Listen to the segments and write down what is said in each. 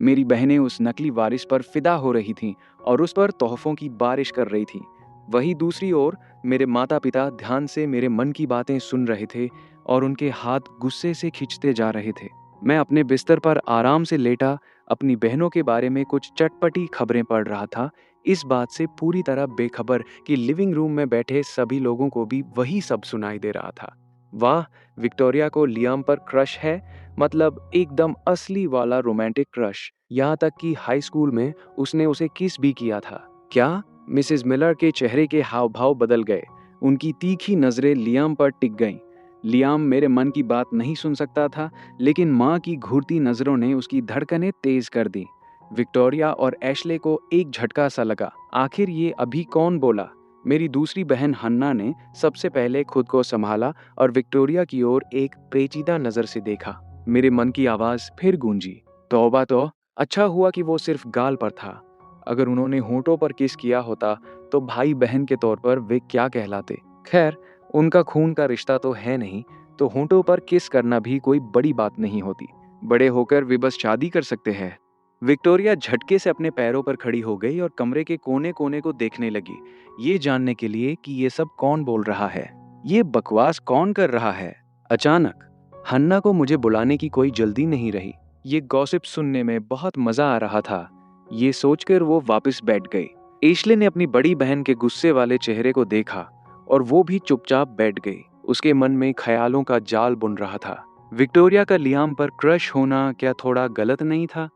मेरी बहनें उस नकली वारिस पर फिदा हो रही थीं और उस पर तोहफों की बारिश कर रही थीं। वहीं दूसरी ओर मेरे माता पिता ध्यान से मेरे मन की बातें सुन रहे थे और उनके हाथ गुस्से से खींचते जा रहे थे। मैं अपने बिस्तर पर आराम से लेटा अपनी बहनों के बारे में कुछ चटपटी खबरें पढ़ रहा था, इस बात से पूरी तरह बेखबर कि लिविंग रूम में बैठे सभी लोगों को भी वही सब सुनाई दे रहा था। वाह, विक्टोरिया को लियाम पर क्रश है, मतलब एकदम असली वाला रोमांटिक क्रश। यहाँ तक कि हाई स्कूल में उसने उसे किस भी किया था। क्या? मिसेस मिलर के चेहरे के हाव भाव बदल गए। उनकी तीखी नजरें लियाम पर टिक गईं। लियाम मेरे मन की बात नहीं सुन सकता था, लेकिन माँ की घूरती नजरों ने उसकी धड़कनें तेज कर दी। विक्टोरिया और एशले को एक झटका सा लगा। आखिर ये अभी कौन बोला? मेरी दूसरी बहन हन्ना ने सबसे पहले खुद को संभाला और विक्टोरिया की ओर एक पेचीदा नजर से देखा। मेरे मन की आवाज फिर गूंजी, तौबा तो, अच्छा हुआ कि वो सिर्फ गाल पर था। अगर उन्होंने होंठों पर किस किया होता तो भाई बहन के तौर पर वे क्या कहलाते। खैर, उनका खून का रिश्ता तो है नहीं, तो होंठों पर किस करना भी कोई बड़ी बात नहीं होती। बड़े होकर वे बस शादी कर सकते हैं। विक्टोरिया झटके से अपने पैरों पर खड़ी हो गई और कमरे के कोने कोने को देखने लगी, ये जानने के लिए कि ये सब कौन बोल रहा है, ये बकवास कौन कर रहा है। अचानक हन्ना को मुझे बुलाने की कोई जल्दी नहीं रही। ये गॉसिप सुनने में बहुत मजा आ रहा था। ये सोचकर वो वापस बैठ गई। एशले ने अपनी बड़ी बहन के गुस्से वाले चेहरे को देखा और वो भी चुपचाप बैठ गई। उसके मन में ख्यालों का जाल बुन रहा था। विक्टोरिया का लियाम पर क्रश होना क्या थोड़ा गलत नहीं था?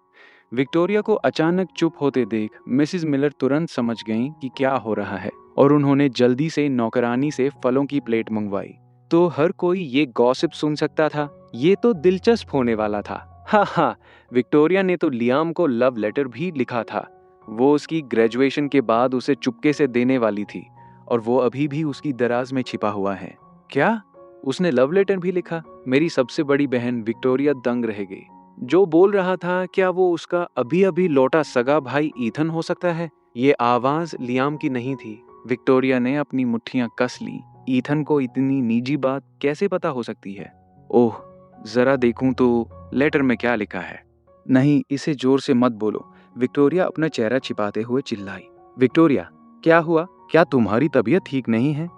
विक्टोरिया को अचानक चुप होते देख मिसेस मिलर तुरंत समझ गईं कि क्या हो रहा है और उन्होंने जल्दी से नौकरानी से फलों की प्लेट मंगवाई। तो हर कोई ये गॉसिप सुन सकता था। ये तो दिलचस्प होने वाला था। हा हा, विक्टोरिया ने तो लियाम को लव लेटर भी लिखा था। वो उसकी ग्रेजुएशन के बाद उसे चुपके से देने वाली थी और वो अभी भी उसकी दराज में छिपा हुआ है। क्या? उसने लव लेटर भी लिखा? मेरी सबसे बड़ी बहन विक्टोरिया दंग रह गई। जो बोल रहा था, क्या वो उसका अभी अभी लौटा सगा भाई ईथन हो सकता है? ये आवाज लियाम की नहीं थी। विक्टोरिया ने अपनी मुट्ठियां कस ली। ईथन को इतनी निजी बात कैसे पता हो सकती है? ओह, जरा देखूं तो लेटर में क्या लिखा है। नहीं, इसे जोर से मत बोलो, विक्टोरिया अपना चेहरा छिपाते हुए चिल्लाई। विक्टोरिया, क्या हुआ? क्या तुम्हारी तबीयत ठीक नहीं है?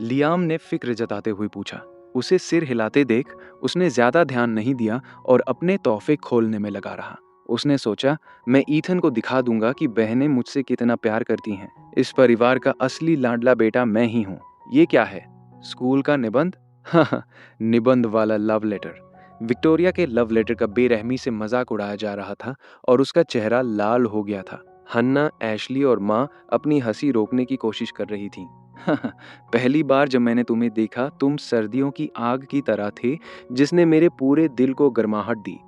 लियाम ने फिक्र जताते हुए पूछा। उसे सिर हिलाते देख उसने ज्यादा ध्यान नहीं दिया और अपने तोहफे खोलने में लगा रहा। उसने सोचा, मैं ईथन को दिखा दूंगा कि बहनें मुझसे कितना प्यार करती हैं। इस परिवार का असली लाडला बेटा मैं ही हूँ। ये क्या है? स्कूल का निबंध? हाँ, निबंध वाला लव लेटर। विक्टोरिया के लव लेटर का बेरहमी से मजाक उड़ाया जा रहा था और उसका चेहरा लाल हो गया था। हन्ना, एशली और माँ अपनी हंसी रोकने की कोशिश कर रही थीं। पहली बार जब मैंने तुम्हें देखा, तुम सर्दियों की आग की तरह थे जिसने मेरे पूरे दिल को गर्माहट दी।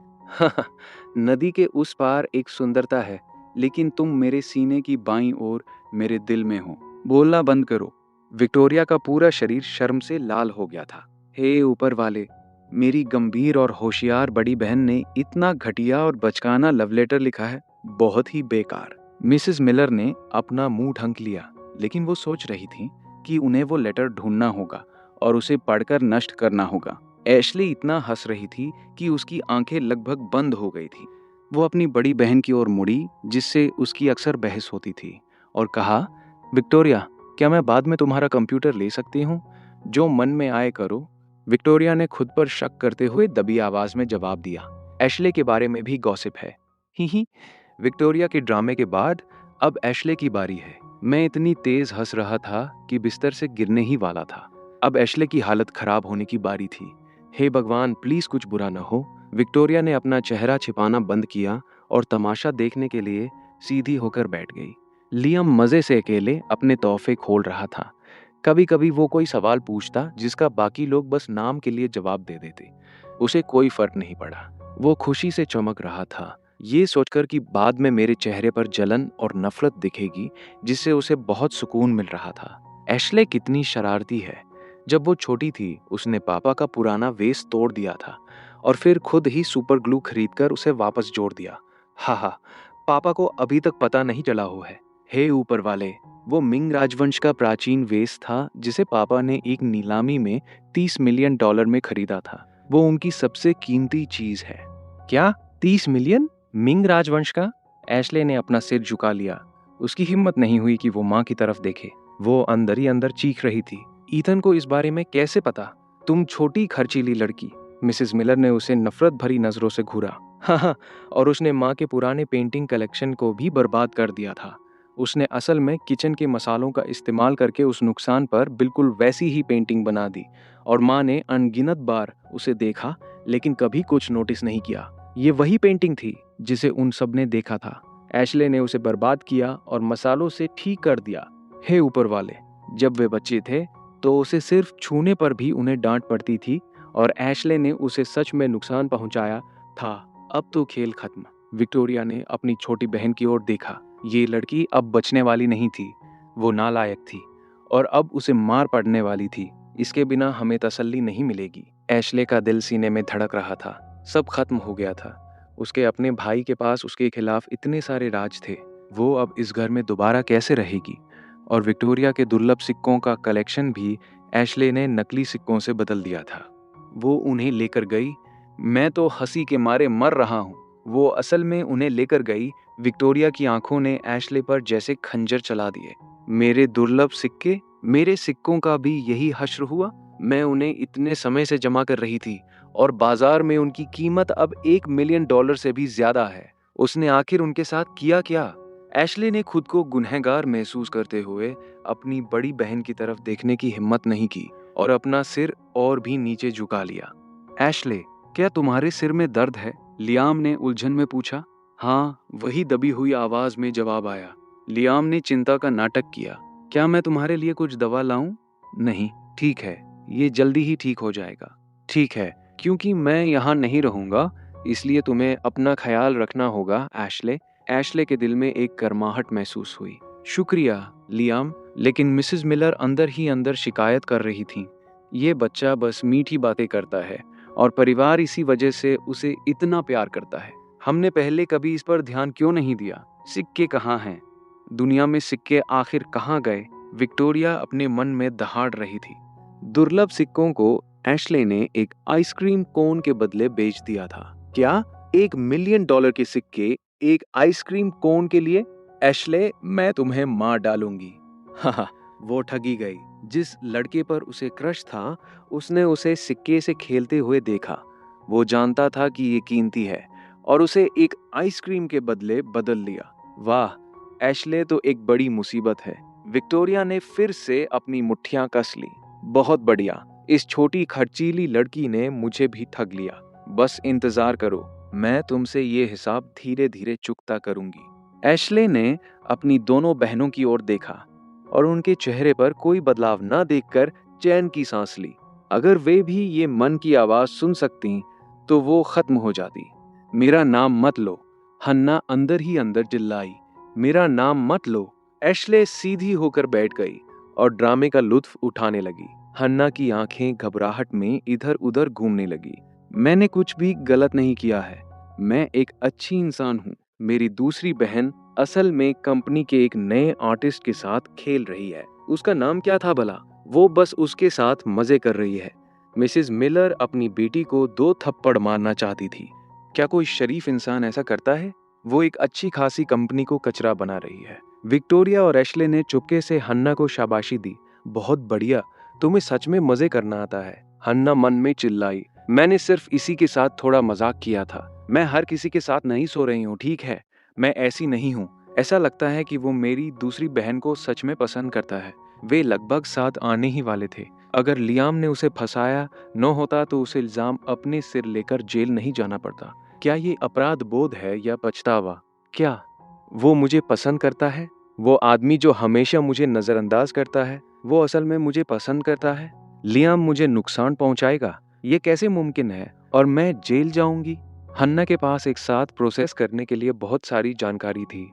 नदी के उस पार एक सुंदरता है, लेकिन तुम मेरे सीने की बाईं ओर मेरे दिल में हो। बोलना बंद करो। विक्टोरिया का पूरा शरीर शर्म से लाल हो गया था। हे ऊपर वाले, मेरी गंभीर और होशियार बड़ी बहन ने इतना घटिया और बचकाना लव लेटर लिखा है, बहुत ही बेकार। मिसेस मिलर ने अपना मुंह ढंक लिया, लेकिन वो सोच रही थी कि उन्हें वो लेटर ढूंढना होगा और उसे पढ़कर नष्ट करना होगा। एशली इतना हंस रही थी कि उसकी आंखें लगभग बंद हो गई थी। वो अपनी बड़ी बहन की ओर मुड़ी, जिससे उसकी अक्सर बहस होती थी, और कहा, विक्टोरिया, क्या मैं बाद में तुम्हारा कंप्यूटर ले सकती हूँ? जो मन में आए करो। विक्टोरिया ने खुद पर शक करते हुए दबी आवाज में जवाब दिया। एशले के बारे में भी गॉसिप है। ही। विक्टोरिया के ड्रामे के बाद अब एशले की बारी है। मैं इतनी तेज हंस रहा था कि बिस्तर से गिरने ही वाला था। अब एशले की हालत खराब होने की बारी थी। हे भगवान, प्लीज कुछ बुरा न हो। विक्टोरिया ने अपना चेहरा छिपाना बंद किया और तमाशा देखने के लिए सीधी होकर बैठ गई। लियाम मजे से अकेले अपने तोहफे खोल रहा था। कभी कभी वो कोई सवाल पूछता जिसका बाकी लोग बस नाम के लिए जवाब दे देते। उसे कोई फर्क नहीं पड़ा। वो खुशी से चमक रहा था, ये सोचकर कि बाद में मेरे चेहरे पर जलन और नफरत दिखेगी, जिससे उसे बहुत सुकून मिल रहा था। एशले कितनी शरारती है। जब वो छोटी थी, उसने पापा का पुराना वेस तोड़ दिया था और फिर खुद ही सुपर ग्लू खरीदकर उसे वापस जोड़ दिया। हा, पापा को अभी तक पता नहीं चला हो है। हे ऊपर वाले, वो मिंग राजवंश का प्राचीन वेस था जिसे पापा ने एक नीलामी में $30 मिलियन में खरीदा था। वो उनकी सबसे कीमती चीज है। क्या? 30 मिलियन? मिंग राजवंश का? एशले ने अपना सिर झुका लिया। उसकी हिम्मत नहीं हुई कि वो माँ की तरफ देखे। वो अंदर ही अंदर चीख रही थी, ईथन को इस बारे में कैसे पता? तुम छोटी खर्चीली लड़की। मिसेस मिलर ने उसे नफरत भरी नजरों से घूरा। हाँ, और उसने माँ के पुराने पेंटिंग कलेक्शन को भी बर्बाद कर दिया था। उसने असल में किचन के मसालों का इस्तेमाल करके उस नुकसान पर बिल्कुल वैसी ही पेंटिंग बना दी, और माँ ने अनगिनत बार उसे देखा लेकिन कभी कुछ नोटिस नहीं किया। ये वही पेंटिंग थी जिसे उन सब ने देखा था। एशले ने उसे बर्बाद किया और मसालों से ठीक कर दिया। हे ऊपर वाले, जब वे बच्चे थे तो उसे सिर्फ छूने पर भी उन्हें डांट पड़ती थी, और एशले ने उसे सच में नुकसान पहुंचाया था। अब तो खेल खत्म। विक्टोरिया ने अपनी छोटी बहन की ओर देखा। ये लड़की अब बचने वाली नहीं थी। वो नालायक थी और अब उसे मार पड़ने वाली थी। इसके बिना हमें तसल्ली नहीं मिलेगी। एशले का दिल सीने में धड़क रहा था। सब खत्म हो गया था। उसके अपने भाई के पास उसके खिलाफ इतने सारे राज थे। वो अब इस घर में दोबारा कैसे रहेगी? और विक्टोरिया के दुर्लभ सिक्कों का कलेक्शन भी एशले ने नकली सिक्कों से बदल दिया था। वो उन्हें लेकर गई। मैं तो हंसी के मारे मर रहा हूँ। वो असल में उन्हें लेकर गई। विक्टोरिया की आंखों ने एशले पर जैसे खंजर चला दिए। मेरे दुर्लभ सिक्के, मेरे सिक्कों का भी यही हश्र हुआ? मैं उन्हें इतने समय से जमा कर रही थी और बाजार में उनकी कीमत अब $1 मिलियन से भी ज्यादा है। उसने आखिर उनके साथ किया क्या? एशले ने खुद को गुनहगार महसूस करते हुए अपनी बड़ी बहन की तरफ देखने की हिम्मत नहीं की और अपना सिर और भी नीचे झुका लिया। एशले, क्या तुम्हारे सिर में दर्द है? लियाम ने उलझन में पूछा। हाँ, वही दबी हुई आवाज में जवाब आया। लियाम ने चिंता का नाटक किया। क्या मैं तुम्हारे लिए कुछ दवा लाऊं? नहीं, ठीक है, ये जल्दी ही ठीक हो जाएगा। ठीक है, क्योंकि मैं यहाँ नहीं रहूंगा, इसलिए तुम्हें अपना ख्याल रखना होगा एशले। एशले के दिल में एक गर्माहट महसूस हुई। शुक्रिया लियाम। लेकिन मिसेस मिलर अंदर ही अंदर शिकायत कर रही थी। ये बच्चा बस मीठी बातें करता है और परिवार इसी वजह से उसे इतना प्यार करता है। हमने पहले कभी इस पर ध्यान क्यों नहीं दिया? सिक्के कहाँ हैं? दुनिया में सिक्के आखिर कहाँ गए? विक्टोरिया अपने मन में दहाड़ रही थी। दुर्लभ सिक्कों को एशले ने एक आइसक्रीम कोन के बदले बेच दिया था। क्या? $1 मिलियन के सिक्के एक आइसक्रीम कोन के लिए? एशले, मैं तुम्हें मार डालूंगी। हाँ, वो ठगी गई। जिस लड़के पर उसे क्रश था, उसने उसे सिक्के से खेलते हुए देखा। वो जानता था कि ये कीमती है और उसे एक आइसक्रीम के बदले बदल लिया। वाह, एशले तो एक बड़ी मुसीबत है। विक्टोरिया ने फिर से अपनी मुट्ठियां कस ली। बहुत बढ़िया, इस छोटी खर्चीली लड़की ने मुझे भी ठग लिया। बस इंतजार करो, मैं तुमसे ये हिसाब धीरे धीरे चुकता करूंगी। एशले ने अपनी दोनों बहनों की ओर देखा और उनके चेहरे पर कोई बदलाव न देखकर चैन की सांस ली। अगर वे भी ये मन की आवाज सुन सकती तो वो खत्म हो जाती। मेरा नाम मत लो, हन्ना अंदर ही अंदर चिल्लाई। मेरा नाम मत लो। एशले सीधी होकर बैठ गई और ड्रामे का लुत्फ उठाने लगी। हन्ना की आंखें घबराहट में इधर उधर घूमने लगी। मैंने कुछ भी गलत नहीं किया है। मैं एक अच्छी इंसान हूँ। मेरी दूसरी बहन असल में कंपनी के एक नए आर्टिस्ट के साथ खेल रही है। उसका नाम क्या था भला? वो बस उसके साथ मजे कर रही है। मिसेस मिलर अपनी बेटी को 2 थप्पड़ मारना चाहती थी। क्या कोई शरीफ इंसान ऐसा करता है? वो एक अच्छी खासी कंपनी को कचरा बना रही है। विक्टोरिया और एशले ने चुपके से हन्ना को शाबाशी दी। बहुत बढ़िया, तुम्हें सच में मजे करना आता है। हन्ना मन में चिल्लाई। मैंने सिर्फ इसी के साथ थोड़ा मजाक किया था। मैं हर किसी के साथ नहीं सो रही हूँ, ठीक है? मैं ऐसी नहीं हूँ। ऐसा लगता है कि वो मेरी दूसरी बहन को सच में पसंद करता है। वे लगभग साथ आने ही वाले थे। अगर लियाम ने उसे फंसाया न होता तो उसे इल्जाम अपने सिर लेकर जेल नहीं जाना पड़ता। क्या ये अपराध बोध है या पछतावा? क्या वो मुझे पसंद करता है? वो आदमी जो हमेशा मुझे नजरअंदाज करता है, वो असल में मुझे पसंद करता है? लियाम मुझे नुकसान पहुंचाएगा, ये कैसे मुमकिन है? और मैं जेल जाऊंगी? हन्ना के पास एक साथ प्रोसेस करने के लिए बहुत सारी जानकारी थी।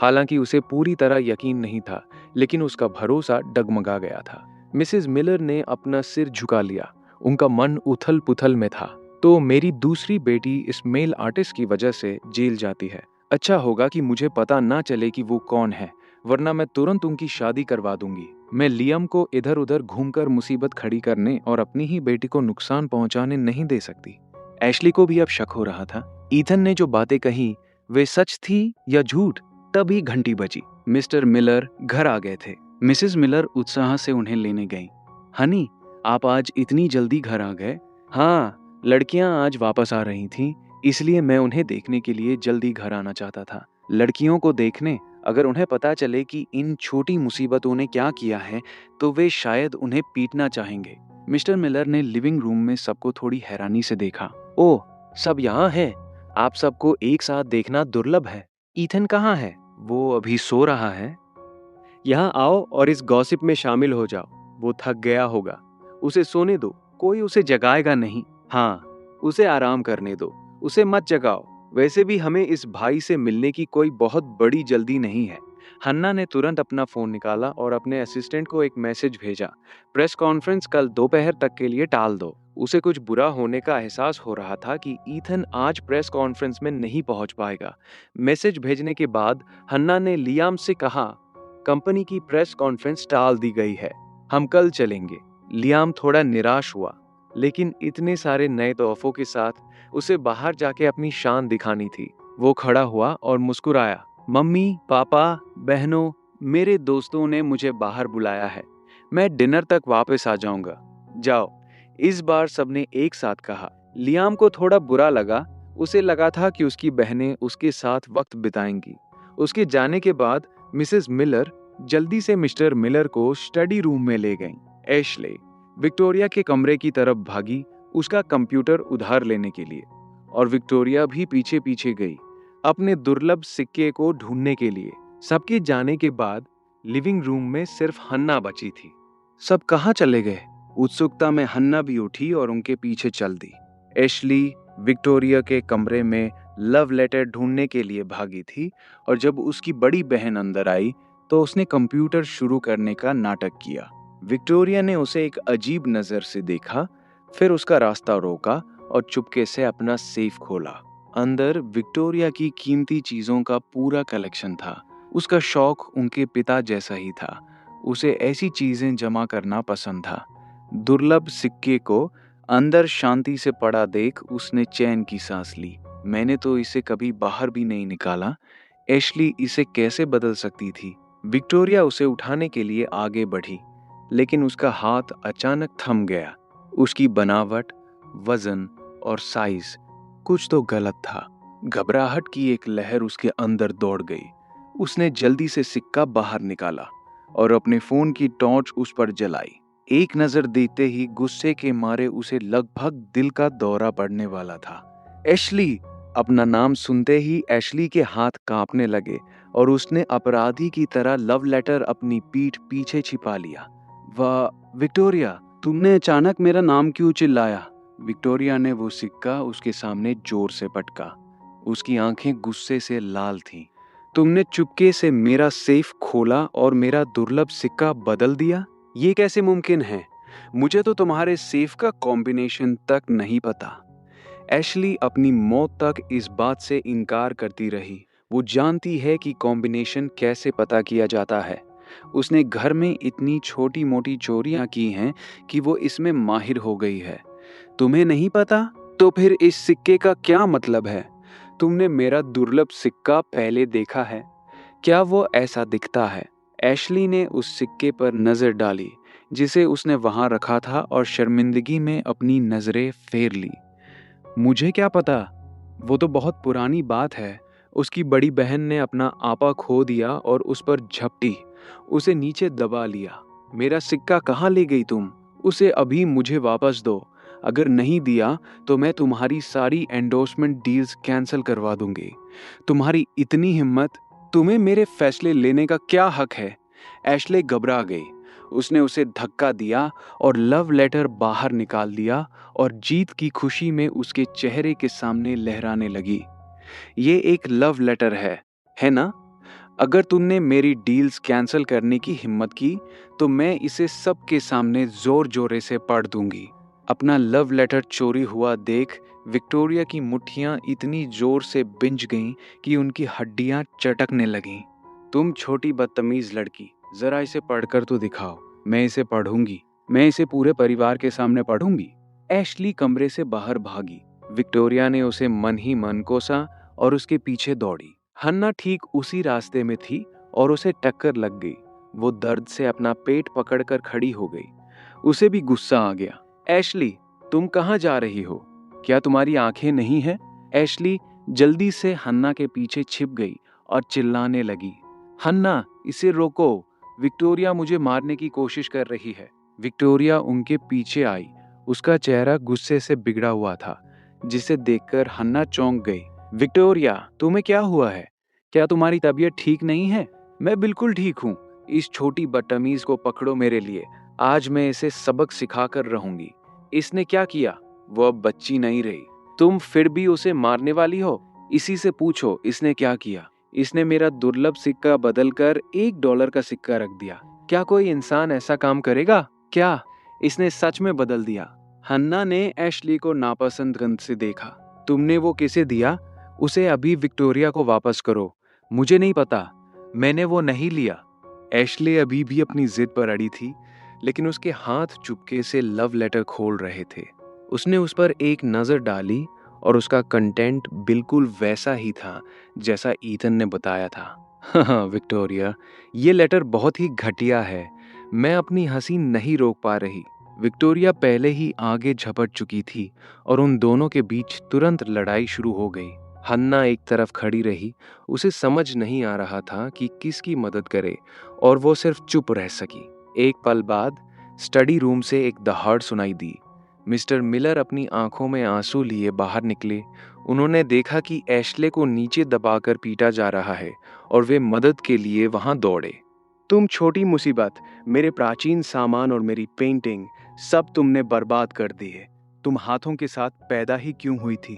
हालांकि उसे पूरी तरह यकीन नहीं था, लेकिन उसका भरोसा डगमगा गया था। मिसेस मिलर ने अपना सिर झुका लिया। उनका मन उथल पुथल में था। तो मेरी दूसरी बेटी इस मेल आर्टिस्ट की वजह से जेल जाती है। अच्छा होगा कि मुझे पता ना चले कि वो कौन है, वरना मैं तुरंत उनकी शादी करवा दूंगी। मैं लियम को इधर उधर घूमकर मुसीबत खड़ी करने और अपनी ही बेटी को नुकसान पहुंचाने नहीं दे सकती। एशली को भी अब शक हो रहा था। ईथन ने जो बातें कही वे सच थी या झूठ? तभी घंटी बजी। मिस्टर मिलर घर आ गए थे। मिसेस मिलर उत्साह से उन्हें लेने गईं। हनी, आप आज इतनी जल्दी घर आ गए? हाँ, लड़कियां आज वापस आ रही थीं, इसलिए मैं उन्हें देखने के लिए जल्दी घर आना चाहता था। लड़कियों को देखने, अगर उन्हें पता चले कि इन छोटी मुसीबतों ने क्या किया है, तो वे शायद उन्हें पीटना चाहेंगे। मिस्टर मिलर ने लिविंग रूम में सबको थोड़ी हैरानी से देखा। ओह, सब यहाँ हैं। आप सबको एक साथ देखना दुर्लभ है। ईथन कहाँ है? वो अभी सो रहा है। यहाँ आओ और इस गॉसिप में शामिल हो जाओ। वो थक गया होगा, उसे सोने दो। कोई उसे जगाएगा नहीं। हाँ, उसे आराम करने दो, उसे मत जगाओ। वैसे भी हमें इस भाई से मिलने की कोई बहुत बड़ी जल्दी नहीं है। हन्ना ने तुरंत अपना फोन निकाला और अपने असिस्टेंट को एक मैसेज भेजा। प्रेस कॉन्फ्रेंस कल दोपहर तक के लिए टाल दो। उसे कुछ बुरा होने का एहसास हो रहा था कि ईथन आज प्रेस कॉन्फ्रेंस में नहीं पहुंच पाएगा। मैसेज भेजने के बाद हन्ना ने लियाम से कहा, कंपनी की प्रेस कॉन्फ्रेंस टाल दी गई है, हम कल चलेंगे। लियाम थोड़ा निराश हुआ, लेकिन इतने सारे नए तोहफों के साथ उसे बाहर जाके अपनी शान दिखानी थी। वो खड़ा हुआ और मुस्कुराया। मम्मी, पापा, बहनों, मेरे दोस्तों ने मुझे बाहर बुलाया है। मैं डिनर तक वापस आ जाऊंगा। जाओ, इस बार सबने एक साथ कहा। लियाम को थोड़ा बुरा लगा। उसे लगा था कि उसकी बहनें उसके साथ वक्त बिताएंगी। उसके जाने के बाद मिसेस मिलर जल्दी से मिस्टर मिलर को स्टडी रूम में ले गईं। एशले विक्टोरिया के कमरे की तरफ भागी, उसका कंप्यूटर उधार लेने के लिए, और विक्टोरिया भी पीछे पीछे गई, अपने दुर्लभ सिक्के को ढूंढने के लिए। सबके जाने के बाद लिविंग रूम में सिर्फ हन्ना बची थी। सब कहाँ चले गए? उत्सुकता में हन्ना भी उठी और उनके पीछे चल दी। एशली विक्टोरिया के कमरे में लव लेटर ढूंढने के लिए भागी थी, और जब उसकी बड़ी बहन अंदर आई तो उसने कंप्यूटर शुरू करने का नाटक किया। विक्टोरिया ने उसे एक अजीब नजर से देखा, फिर उसका रास्ता रोका और चुपके से अपना सेफ खोला। अंदर विक्टोरिया की कीमती चीजों का पूरा कलेक्शन था। उसका शौक उनके पिता जैसा ही था। उसे ऐसी चीजें जमा करना पसंद था। दुर्लभ सिक्के को अंदर शांति से पड़ा देख उसने चैन की सांस ली। मैंने तो इसे कभी बाहर भी नहीं निकाला। एशली इसे कैसे बदल सकती थी? विक्टोरिया उसे उठाने के लिए आगे बढ़ी, लेकिन उसका हाथ अचानक थम गया। उसकी बनावट, वजन और साइज कुछ तो गलत था। घबराहट की एक लहर उसके अंदर दौड़ गई। उसने जल्दी से सिक्का बाहर निकाला और अपने फोन की टॉर्च उस पर जलाई। एक नजर देते ही गुस्से के मारे उसे लगभग दिल का दौरा पड़ने वाला था। एशली! अपना नाम सुनते ही एशली के हाथ कांपने लगे और उसने अपराधी की तरह लव लेटर अपनी पीठ पीछे छिपा लिया। वाह विक्टोरिया, तुमने अचानक मेरा नाम क्यों चिल्लाया? विक्टोरिया ने वो सिक्का उसके सामने जोर से पटका। उसकी आंखें गुस्से से लाल थीं। तुमने चुपके से मेरा सेफ खोला और मेरा दुर्लभ सिक्का बदल दिया? ये कैसे मुमकिन है? मुझे तो तुम्हारे सेफ का कॉम्बिनेशन तक नहीं पता। एशली अपनी मौत तक इस बात से इनकार करती रही। वो जानती है कि कॉम्बिनेशन कैसे पता किया जाता है। उसने घर में इतनी छोटी मोटी चोरियां की हैं कि वो इसमें माहिर हो गई है। तुम्हें नहीं पता? तो फिर इस सिक्के का क्या मतलब है? तुमने मेरा दुर्लभ सिक्का पहले देखा है? क्या वो ऐसा दिखता है? एशली ने उस सिक्के पर नजर डाली जिसे उसने वहां रखा था और शर्मिंदगी में अपनी नजरें फेर ली। मुझे क्या पता? वो तो बहुत पुरानी बात है। उसकी बड़ी बहन ने अपना आपा खो दिया और उस पर झपटी, उसे नीचे दबा लिया। मेरा सिक्का कहाँ ले गई तुम? उसे अभी मुझे वापस दो। अगर नहीं दिया तो मैं तुम्हारी सारी एंडोर्समेंट डील्स कैंसिल करवा दूंगी। तुम्हारी इतनी हिम्मत, तुम्हें मेरे फैसले लेने का क्या हक है? एशले घबरा गई। उसने उसे धक्का दिया और लव लेटर बाहर निकाल दिया और जीत की खुशी में उसके चेहरे के सामने लहराने लगी। ये एक लव लेटर है ना? अगर तुमने मेरी डील्स कैंसिल करने की हिम्मत की तो मैं इसे सबके सामने जोर जोरे से पढ़ दूंगी। अपना लव लेटर चोरी हुआ देख विक्टोरिया की मुट्ठियां इतनी जोर से बिंज गईं कि उनकी हड्डियां चटकने लगीं। तुम छोटी बदतमीज लड़की, जरा इसे पढ़कर तो दिखाओ। मैं इसे पढ़ूंगी। मैं इसे पूरे परिवार के सामने पढ़ूंगी। एशली कमरे से बाहर भागी। विक्टोरिया ने उसे मन ही मन कोसा और उसके पीछे दौड़ी। हन्ना ठीक उसी रास्ते में थी और उसे टक्कर लग गई। वो दर्द से अपना पेट पकड़कर खड़ी हो गई। उसे भी गुस्सा आ गया। एशली, तुम कहाँ जा रही हो? क्या तुम्हारी आंखें नहीं हैं? एशली जल्दी से हन्ना के पीछे छिप गई और चिल्लाने लगी, हन्ना, इसे रोको, विक्टोरिया मुझे मारने की कोशिश कर रही है। विक्टोरिया उनके पीछे आई। उसका चेहरा गुस्से से बिगड़ा हुआ था, जिसे देखकर हन्ना चौंक गई। विक्टोरिया, तुम्हें क्या हुआ है? क्या तुम्हारी तबीयत ठीक नहीं है? मैं बिल्कुल ठीक हूँ। इस छोटी बदतमीज को पकड़ो मेरे लिए। आज मैं इसे सबक सिखाकर रहूंगी। इसने क्या किया? वो अब बच्ची नहीं रही। तुम फिर भी उसे मारने वाली हो? इसी से पूछो इसने क्या किया। इसने मेरा दुर्लभ सिक्का बदलकर $1 का सिक्का रख दिया। क्या कोई इंसान ऐसा काम करेगा? क्या? इसने सच में बदल दिया। हन्ना ने एशली को नापसंद गंध से देखा। तुमने वो किसे दिया? उसे अभी विक्टोरिया को वापस करो। मुझे नहीं पता, मैंने वो नहीं लिया। एशली अभी भी अपनी जिद पर अड़ी थी, लेकिन उसके हाथ चुपके से लव लेटर खोल रहे थे। उसने उस पर एक नज़र डाली और उसका कंटेंट बिल्कुल वैसा ही था जैसा ईथन ने बताया था। हाँ विक्टोरिया, ये लेटर बहुत ही घटिया है। मैं अपनी हंसी नहीं रोक पा रही। विक्टोरिया पहले ही आगे झपट चुकी थी और उन दोनों के बीच तुरंत लड़ाई शुरू हो गई। हन्ना एक तरफ खड़ी रही। उसे समझ नहीं आ रहा था कि किसकी मदद करे और वो सिर्फ चुप रह सकी। एक पल बाद स्टडी रूम से एक दहाड़ सुनाई दी। मिस्टर मिलर अपनी आंखों में आंसू लिए बाहर निकले। उन्होंने देखा कि एशले को नीचे दबाकर पीटा जा रहा है और वे मदद के लिए वहां दौड़े। तुम छोटी मुसीबत, मेरे प्राचीन सामान और मेरी पेंटिंग सब तुमने बर्बाद कर दिए। तुम हाथों के साथ पैदा ही क्यों हुई थी?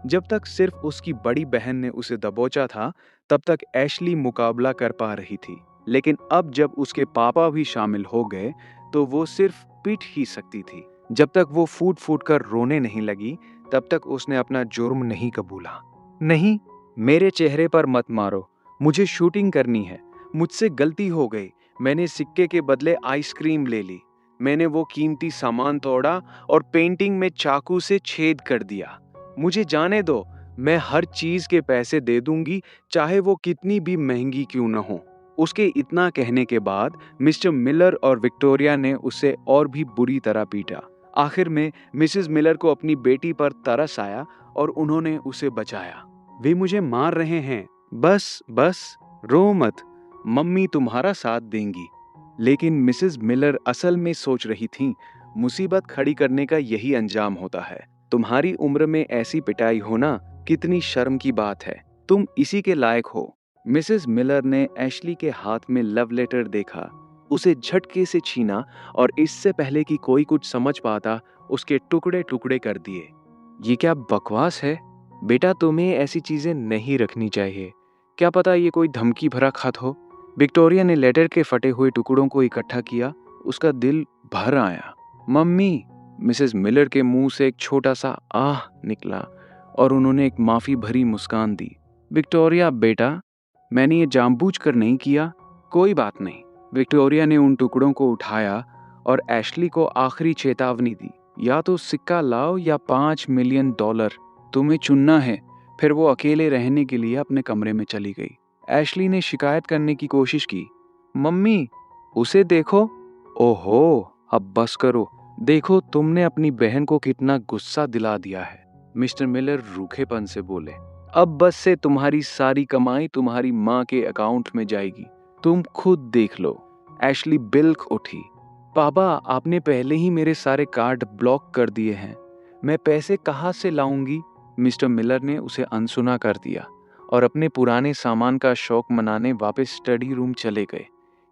जब तक सिर्फ उसकी बड़ी बहन ने उसे दबोचा था, तब तक एशली मुकाबला कर पा रही थी। लेकिन अब जब उसके पापा भी शामिल हो गए, तो वो सिर्फ पीट ही सकती थी। जब तक वो फूट फूट कर रोने नहीं लगी, तब तक उसने अपना जुर्म नहीं कबूला। नहीं, मेरे चेहरे पर मत मारो। मुझे शूटिंग करनी है। मुझसे गलती हो गई। मैंने सिक्के के बदले आइसक्रीम ले ली। मैंने वो कीमती सामान तोड़ा और पेंटिंग में चाकू से छेद कर दिया। मुझे जाने दो। मैं हर चीज के पैसे दे दूंगी, चाहे वो कितनी भी महंगी क्यों न हो। उसके इतना कहने के बाद मिस्टर मिलर और विक्टोरिया ने उसे और भी बुरी तरह पीटा। आखिर में मिसेस मिलर को अपनी बेटी पर तरस आया और उन्होंने उसे बचाया। वे मुझे मार रहे हैं। बस बस, रो मत, मम्मी तुम्हारा साथ देंगी। लेकिन मिसेस मिलर असल में सोच रही थीं, मुसीबत खड़ी करने का यही अंजाम होता है। तुम्हारी उम्र में ऐसी पिटाई होना कितनी शर्म की बात है। तुम इसी के लायक हो। मिसेस मिलर ने एशली के हाथ में लव लेटर देखा, उसे झटके से छीना और इससे पहले कि कोई कुछ समझ पाता, उसके टुकड़े टुकड़े कर दिए। ये क्या बकवास है? बेटा, तुम्हें ऐसी चीजें नहीं रखनी चाहिए। क्या पता ये कोई धमकी भरा खत हो। विक्टोरिया ने लेटर के फटे हुए टुकड़ों को इकट्ठा किया। उसका दिल भर आया। मम्मी, मिसेस मिलर के मुंह से एक छोटा सा आह निकला और उन्होंने एक माफी भरी मुस्कान दी। विक्टोरिया बेटा, मैंने ये जानबूझकर नहीं किया। कोई बात नहीं। विक्टोरिया ने उन टुकड़ों को उठाया और एशली को आखिरी चेतावनी दी, या तो सिक्का लाओ या $5 मिलियन। तुम्हें चुनना है। फिर वो अकेले रहने के लिए अपने कमरे में चली गई। एशली ने शिकायत करने की कोशिश की। मम्मी, उसे देखो। ओहो, अब बस करो। देखो तुमने अपनी बहन को कितना गुस्सा दिला दिया है। मिस्टर मिलर रूखेपन से बोले, अब बस से तुम्हारी सारी कमाई तुम्हारी माँ के अकाउंट में जाएगी। तुम खुद देख लो। एशली बिल्क उठी। पापा, आपने पहले ही मेरे सारे कार्ड ब्लॉक कर दिए हैं। मैं पैसे कहाँ से लाऊंगी? मिस्टर मिलर ने उसे अनसुना कर दिया और अपने पुराने सामान का शौक मनाने वापस स्टडी रूम चले गए,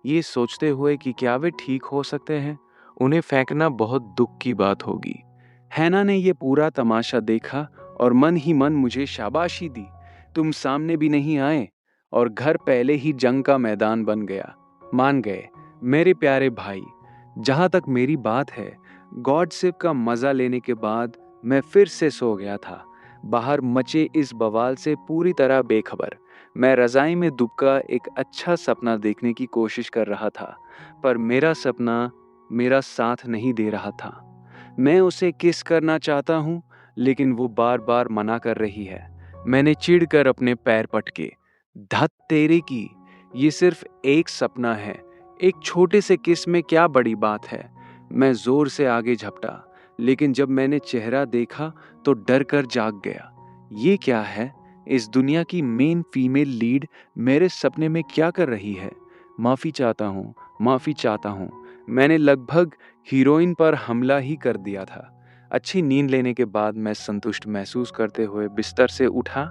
ये सोचते हुए कि क्या वे ठीक हो सकते हैं। उन्हें फेंकना बहुत दुख की बात होगी। हैना ने यह पूरा तमाशा देखा और मन ही मन मुझे शाबाशी दी। तुम सामने भी नहीं आए और घर पहले ही जंग का मैदान बन गया। मान गए मेरे प्यारे भाई। जहां तक मेरी बात है, गॉडशिप का मजा लेने के बाद मैं फिर से सो गया था, बाहर मचे इस बवाल से पूरी तरह बेखबर। मैं रजाई में दुबका एक अच्छा सपना देखने की कोशिश कर रहा था, पर मेरा सपना मेरा साथ नहीं दे रहा था। मैं उसे किस करना चाहता हूँ, लेकिन वो बार बार मना कर रही है। मैंने चिढ़कर अपने पैर पटके। धत तेरे की, ये सिर्फ एक सपना है, एक छोटे से किस में क्या बड़ी बात है। मैं जोर से आगे झपटा, लेकिन जब मैंने चेहरा देखा तो डर कर जाग गया। ये क्या है? इस दुनिया की मेन फीमेल लीड मेरे सपने में क्या कर रही है? माफ़ी चाहता हूँ, माफ़ी चाहता हूँ। मैंने लगभग हीरोइन पर हमला ही कर दिया था। अच्छी नींद लेने के बाद मैं संतुष्ट महसूस करते हुए बिस्तर से उठा।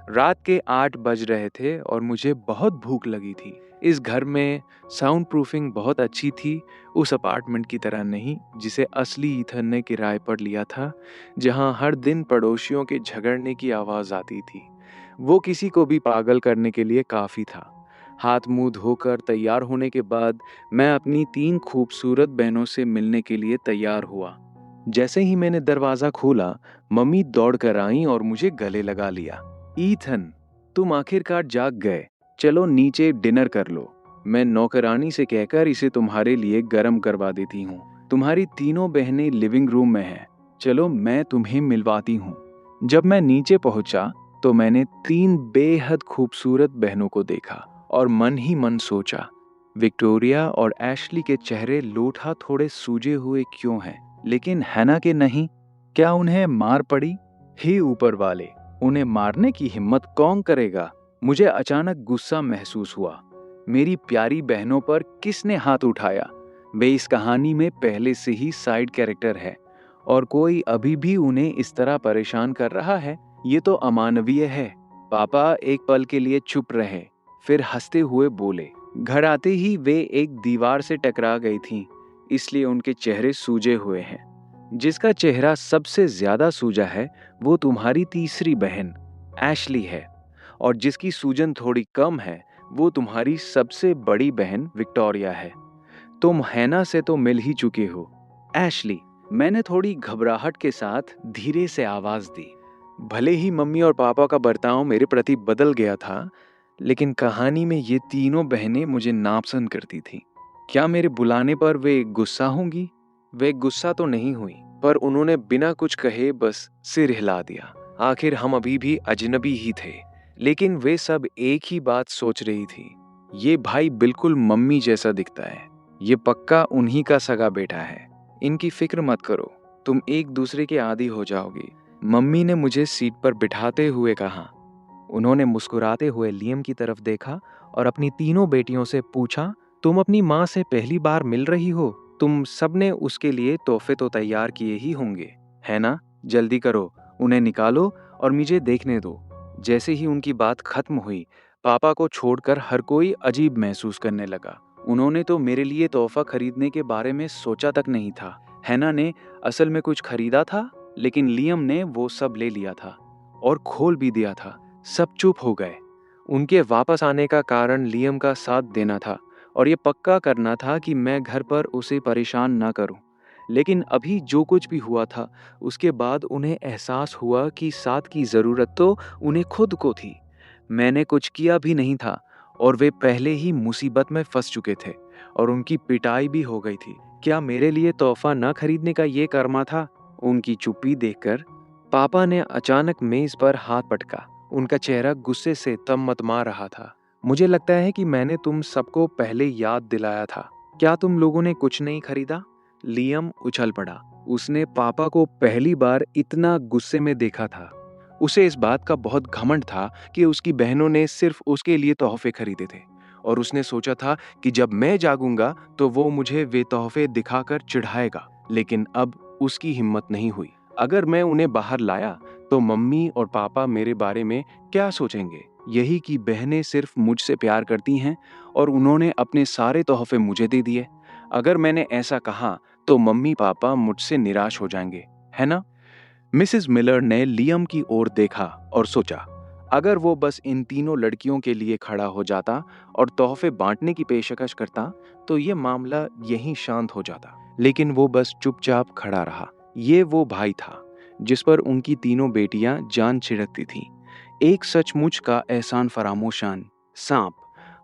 रात के 8 बज रहे थे और मुझे बहुत भूख लगी थी। इस घर में साउंड प्रूफिंग बहुत अच्छी थी, उस अपार्टमेंट की तरह नहीं जिसे असली ईथन ने किराए पर लिया था, जहां हर दिन पड़ोसियों के झगड़ने की आवाज़ आती थी। वो किसी को भी पागल करने के लिए काफ़ी था। हाथ मुंह धोकर तैयार होने के बाद मैं अपनी 3 खूबसूरत बहनों से मिलने के लिए तैयार हुआ। जैसे ही मैंने दरवाज़ा खोला, मम्मी दौड़ कर आई और मुझे गले लगा लिया। ईथन, तुम आखिरकार जाग गए। चलो नीचे डिनर कर लो। मैं नौकरानी से कहकर इसे तुम्हारे लिए गर्म करवा देती हूँ। तुम्हारी तीनों बहनें लिविंग रूम में हैं। चलो मैं तुम्हें मिलवाती हूँ। जब मैं नीचे पहुंचा तो मैंने 3 बेहद खूबसूरत बहनों को देखा और मन ही मन सोचा, विक्टोरिया और एशली के चेहरे लोठा थोड़े सूजे हुए क्यों हैं, लेकिन हैना के नहीं। क्या उन्हें मार पड़ी? हे ऊपर वाले, उन्हें मारने की हिम्मत कौन करेगा? मुझे अचानक गुस्सा महसूस हुआ। मेरी प्यारी बहनों पर किसने हाथ उठाया? वे इस कहानी में पहले से ही साइड कैरेक्टर है और कोई अभी भी उन्हें इस तरह परेशान कर रहा है। ये तो अमानवीय है। पापा एक पल के लिए चुप रहे, फिर हंसते हुए बोले। घर आते ही वे एक दीवार से टकरा गई थीं, इसलिए उनके चेहरे सूजे हुए हैं। जिसका चेहरा सबसे ज्यादा सूजा है वो तुम्हारी तीसरी बहन एशली है, और जिसकी सूजन थोड़ी कम है वो तुम्हारी सबसे बड़ी बहन विक्टोरिया है। तुम हैना से तो मिल ही चुके हो। एशली, मैंने थोड़ी घबराहट के साथ धीरे से आवाज दी। भले ही मम्मी और पापा का बर्ताव मेरे प्रति बदल गया था, लेकिन कहानी में ये तीनों बहनें मुझे नापसंद करती थीं। क्या मेरे बुलाने पर वे गुस्सा होंगी? वे गुस्सा तो नहीं हुई, पर उन्होंने बिना कुछ कहे बस सिर हिला दिया। आखिर हम अभी भी अजनबी ही थे, लेकिन वे सब एक ही बात सोच रही थी। ये भाई बिल्कुल मम्मी जैसा दिखता है। ये पक्का उन्हीं का सगा बेटा है। इनकी फिक्र मत करो, तुम एक दूसरे के आदी हो जाओगी। मम्मी ने मुझे सीट पर बिठाते हुए कहा। उन्होंने मुस्कुराते हुए लियम की तरफ देखा और अपनी तीनों बेटियों से पूछा, तुम अपनी माँ से पहली बार मिल रही हो? तुम सबने उसके लिए तोहफे तो तैयार किए ही होंगे, है ना? जल्दी करो, उन्हें निकालो और मुझे देखने दो। जैसे ही उनकी बात खत्म हुई, पापा को छोड़कर हर कोई अजीब महसूस करने लगा। उन्होंने तो मेरे लिए तोहफा खरीदने के बारे में सोचा तक नहीं था। हैना ने असल में कुछ खरीदा था, लेकिन लियम ने वो सब ले लिया था और खोल भी दिया था। सब चुप हो गए। उनके वापस आने का कारण लियम का साथ देना था और ये पक्का करना था कि मैं घर पर उसे परेशान ना करूं। लेकिन अभी जो कुछ भी हुआ था, उसके बाद उन्हें एहसास हुआ कि साथ की ज़रूरत तो उन्हें खुद को थी। मैंने कुछ किया भी नहीं था और वे पहले ही मुसीबत में फंस चुके थे और उनकी पिटाई भी हो गई थी। क्या मेरे लिए तोहफा न खरीदने का ये कर्मा था? उनकी चुप्पी देखकर पापा ने अचानक मेज पर हाथ पटका। उनका चेहरा गुस्से से तमतमा रहा था। मुझे लगता है कि मैंने तुम सबको पहले याद दिलाया था। क्या तुम लोगों ने कुछ नहीं खरीदा? लियम उछल पड़ा। उसने पापा को पहली बार इतना गुस्से में देखा था। उसे इस बात का बहुत घमंड था कि उसकी बहनों ने सिर्फ उसके लिए तोहफे खरीदे थे और उसने सोचा था कि जब मैं जागूंगा तो वो मुझे वे तोहफे दिखाकर चिढ़ाएगा। लेकिन अब उसकी हिम्मत नहीं हुई। अगर मैं उन्हें बाहर लाया तो मम्मी और पापा मेरे बारे में क्या सोचेंगे? यही कि बहनें सिर्फ मुझसे प्यार करती हैं और उन्होंने अपने सारे तोहफे मुझे दे दिए। अगर मैंने ऐसा कहा तो मम्मी पापा मुझसे निराश हो जाएंगे, है ना? मिसेस मिलर ने लियम की ओर देखा और सोचा, अगर वो बस इन तीनों लड़कियों के लिए खड़ा हो जाता और तोहफे बांटने की पेशकश करता तो ये मामला यहीं शांत हो जाता। लेकिन वो बस चुपचाप खड़ा रहा। ये वो भाई था जिस पर उनकी तीनों बेटियां जान छिड़कती थीं। एक सचमुच का एहसान फरामोशान सांप।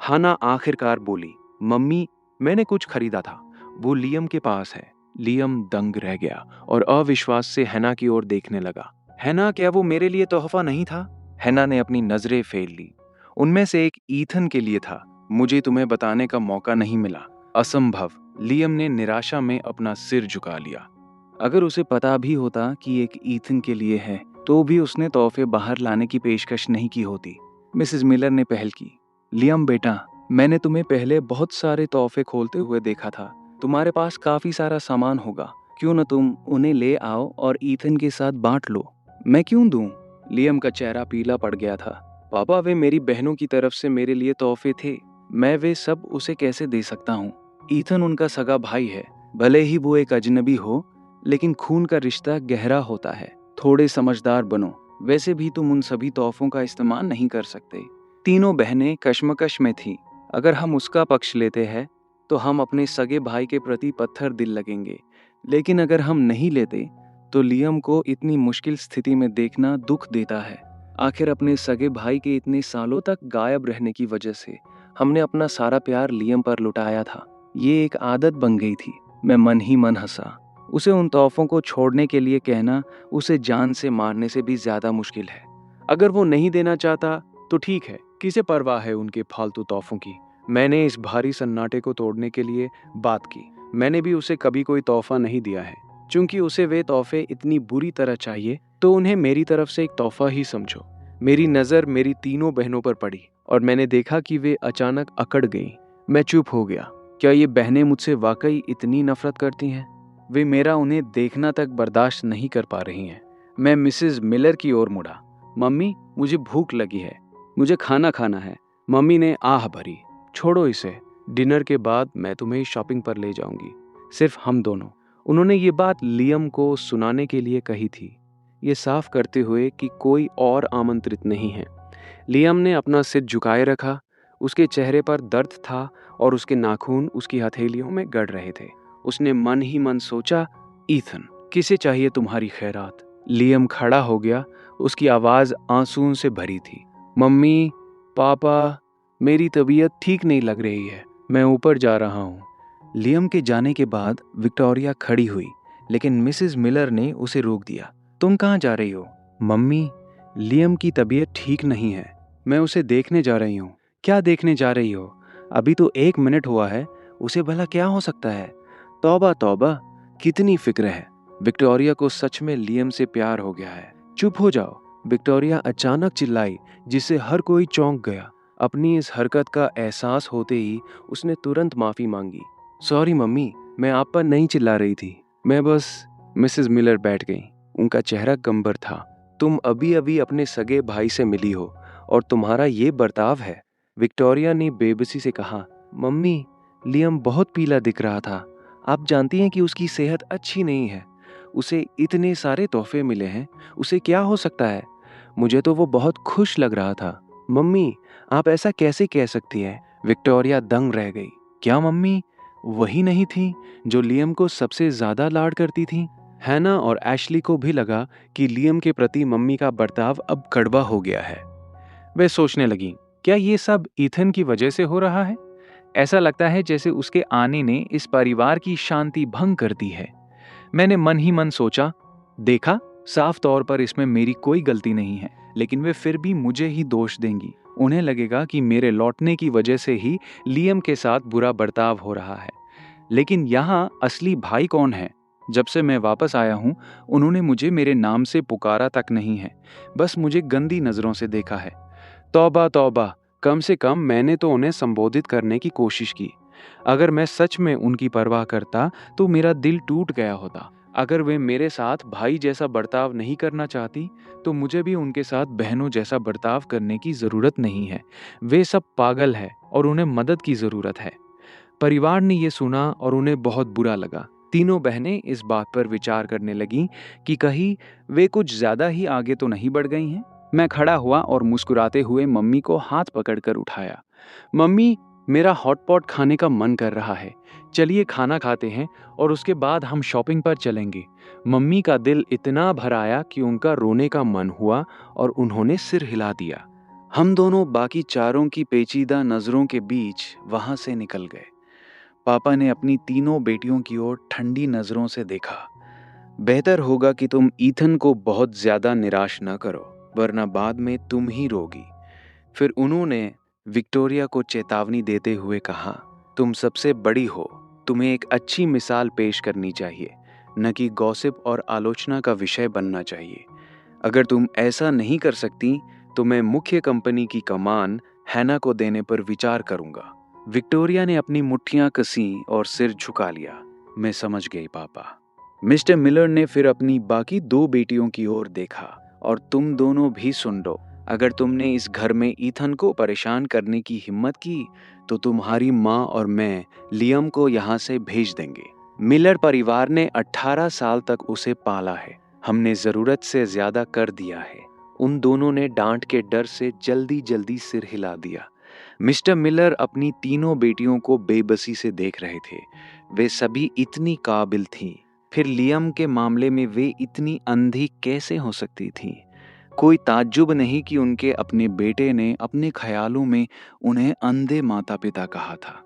हाना आखिरकार बोली, मम्मी, मैंने कुछ खरीदा था, वो लियम के पास है। लियम दंग रह गया और अविश्वास से हैना की ओर देखने लगा। हैना, क्या वो मेरे लिए तोहफा नहीं था? हैना ने अपनी नजरें फेर ली। उनमें से एक ईथन के लिए था। मुझे तुम्हें बताने का मौका नहीं मिला। असंभव। लियम ने निराशा में अपना सिर झुका लिया। अगर उसे पता भी होता कि एक ईथन के लिए है तो भी उसने तोहफे बाहर लाने की पेशकश नहीं की होती। मिसेस मिलर ने पहल की। लियम बेटा, मैंने तुम्हें पहले बहुत सारे तोहफे खोलते हुए देखा था। तुम्हारे पास काफी सारा सामान होगा। क्यों न तुम उन्हें ले आओ और ईथन के साथ बांट लो। मैं क्यों दूं? लियम का चेहरा पीला पड़ गया था। पापा, वे मेरी बहनों की तरफ से मेरे लिए तोहफे थे। मैं वे सब उसे कैसे दे सकता हूँ? ईथन उनका सगा भाई है। भले ही वो एक अजनबी हो, लेकिन खून का रिश्ता गहरा होता है। थोड़े समझदार बनो। वैसे भी तुम उन सभी तोहफों का इस्तेमाल नहीं कर सकते। तीनों बहनें कश्मकश में थीं। अगर हम उसका पक्ष लेते हैं तो हम अपने सगे भाई के प्रति पत्थर दिल लगेंगे, लेकिन अगर हम नहीं लेते तो लियम को इतनी मुश्किल स्थिति में देखना दुख देता है। आखिर अपने सगे भाई के इतने सालों तक गायब रहने की वजह से हमने अपना सारा प्यार लियम पर लुटाया था। ये एक आदत बन गई थी। मैं मन ही मन हंसा। उसे उन तोहफों को छोड़ने के लिए कहना उसे जान से मारने से भी ज्यादा मुश्किल है। अगर वो नहीं देना चाहता तो ठीक है, किसे परवाह है उनके फालतू तोहफों की। मैंने इस भारी सन्नाटे को तोड़ने के लिए बात की। मैंने भी उसे कभी कोई तोहफा नहीं दिया है। चूंकि उसे वे तोहफे इतनी बुरी तरह चाहिए तो उन्हें मेरी तरफ से एक तोहफा ही समझो। मेरी नज़र मेरी तीनों बहनों पर पड़ी और मैंने देखा कि वे अचानक अकड़ गईं। मैं चुप हो गया। क्या ये बहनें मुझसे वाकई इतनी नफरत करती हैं? वे मेरा उन्हें देखना तक बर्दाश्त नहीं कर पा रही हैं। मैं मिसेस मिलर की ओर मुड़ा। मम्मी, मुझे भूख लगी है। मुझे खाना खाना है। मम्मी ने आह भरी। छोड़ो इसे। डिनर के बाद मैं तुम्हें शॉपिंग पर ले जाऊंगी, सिर्फ हम दोनों। उन्होंने ये बात लियम को सुनाने के लिए कही थी, ये साफ करते हुए कि कोई और आमंत्रित नहीं है। लियम ने अपना सिर झुकाए रखा। उसके चेहरे पर दर्द था और उसके नाखून उसकी हथेलियों में गड़ रहे थे। उसने मन ही मन सोचा, ईथन, किसे चाहिए तुम्हारी खैरात? लियम खड़ा हो गया। उसकी आवाज आंसुओं से भरी थी। मम्मी, पापा, मेरी तबीयत ठीक नहीं लग रही है। मैं ऊपर जा रहा हूँ। लियम के जाने के बाद विक्टोरिया खड़ी हुई, लेकिन मिसेस मिलर ने उसे रोक दिया। तुम कहाँ जा रही हो? मम्मी, लियम की तबीयत ठीक नहीं है। मैं उसे देखने जा रही हूँ। क्या देखने जा रही हो? अभी तो 1 मिनट हुआ है। उसे भला क्या हो सकता है? तौबा तौबा, कितनी फिक्र है। विक्टोरिया को सच में लियम से प्यार हो गया है। चुप हो जाओ, विक्टोरिया अचानक चिल्लाई, जिससे हर कोई चौंक गया। अपनी इस हरकत का एहसास होते ही उसने तुरंत माफी मांगी। सॉरी मम्मी, मैं आप पर नहीं चिल्ला रही थी। मैं बस। मिसेस मिलर बैठ गई। उनका चेहरा गंभीर था। तुम अभी अभी अपने सगे भाई से मिली हो और तुम्हारा ये बर्ताव है? विक्टोरिया ने बेबसी से कहा। मम्मी, लियम बहुत पीला दिख रहा था। आप जानती हैं कि उसकी सेहत अच्छी नहीं है। उसे इतने सारे तोहफे मिले हैं, उसे क्या हो सकता है? मुझे तो वो बहुत खुश लग रहा था। मम्मी, आप ऐसा कैसे कह सकती हैं? विक्टोरिया दंग रह गई। क्या मम्मी वही नहीं थी जो लियम को सबसे ज्यादा लाड करती थी? हैना और एशली को भी लगा कि लियम के प्रति मम्मी का बर्ताव अब कड़वा हो गया है। वे सोचने लगीं, क्या ये सब ईथन की वजह से हो रहा है? ऐसा लगता है जैसे उसके आने ने इस परिवार की शांति भंग कर दी है। मैंने मन ही मन सोचा, देखा, साफ तौर पर इसमें मेरी कोई गलती नहीं है, लेकिन वे फिर भी मुझे ही दोष देंगी। उन्हें लगेगा कि मेरे लौटने की वजह से ही लियम के साथ बुरा बर्ताव हो रहा है। लेकिन यहाँ असली भाई कौन है? जब से मैं वापस आया हूँ, उन्होंने मुझे मेरे नाम से पुकारा तक नहीं है, बस मुझे गंदी नजरों से देखा है। तौबा तौबा, कम से कम मैंने तो उन्हें संबोधित करने की कोशिश की। अगर मैं सच में उनकी परवाह करता तो मेरा दिल टूट गया होता। अगर वे मेरे साथ भाई जैसा बर्ताव नहीं करना चाहती तो मुझे भी उनके साथ बहनों जैसा बर्ताव करने की जरूरत नहीं है। वे सब पागल हैं और उन्हें मदद की जरूरत है। परिवार ने ये सुना और उन्हें बहुत बुरा लगा। तीनों बहनें इस बात पर विचार करने लगीं कि कहीं वे कुछ ज्यादा ही आगे तो नहीं बढ़ गई हैं। मैं खड़ा हुआ और मुस्कुराते हुए मम्मी को हाथ पकड़कर उठाया। मम्मी, मेरा हॉटपॉट खाने का मन कर रहा है। चलिए खाना खाते हैं और उसके बाद हम शॉपिंग पर चलेंगे। मम्मी का दिल इतना भर आया कि उनका रोने का मन हुआ और उन्होंने सिर हिला दिया। हम दोनों बाकी चारों की पेचीदा नजरों के बीच वहां से निकल गए। पापा ने अपनी तीनों बेटियों की ओर ठंडी नजरों से देखा। बेहतर होगा कि तुम ईथन को बहुत ज्यादा निराश न करो। वरना बाद में तुम ही रोगी। फिर उन्होंने विक्टोरिया को चेतावनी देते हुए कहा, तुम सबसे बड़ी हो, तुम्हें एक अच्छी मिसाल पेश करनी चाहिए, न कि गॉसिप और आलोचना का विषय बनना चाहिए। अगर तुम ऐसा नहीं कर सकती तो मैं मुख्य कंपनी की कमान हैना को देने पर विचार करूंगा। विक्टोरिया ने अपनी मुट्ठियां कसी और सिर झुका लिया। मैं समझ गई पापा। मिस्टर मिलर ने फिर अपनी बाकी 2 बेटियों की ओर देखा, और तुम दोनों भी सुन लो, अगर तुमने इस घर में ईथन को परेशान करने की हिम्मत की तो तुम्हारी माँ और मैं लियम को यहाँ से भेज देंगे। मिलर परिवार ने 18 साल तक उसे पाला है। हमने जरूरत से ज्यादा कर दिया है। उन दोनों ने डांट के डर से जल्दी जल्दी सिर हिला दिया। मिस्टर मिलर अपनी तीनों बेटियों को बेबसी से देख रहे थे। वे सभी इतनी काबिल थीं। फिर लियम के मामले में वे इतनी अंधी कैसे हो सकती थीं? कोई ताज्जुब नहीं कि उनके अपने बेटे ने अपने ख्यालों में उन्हें अंधे माता पिता कहा था।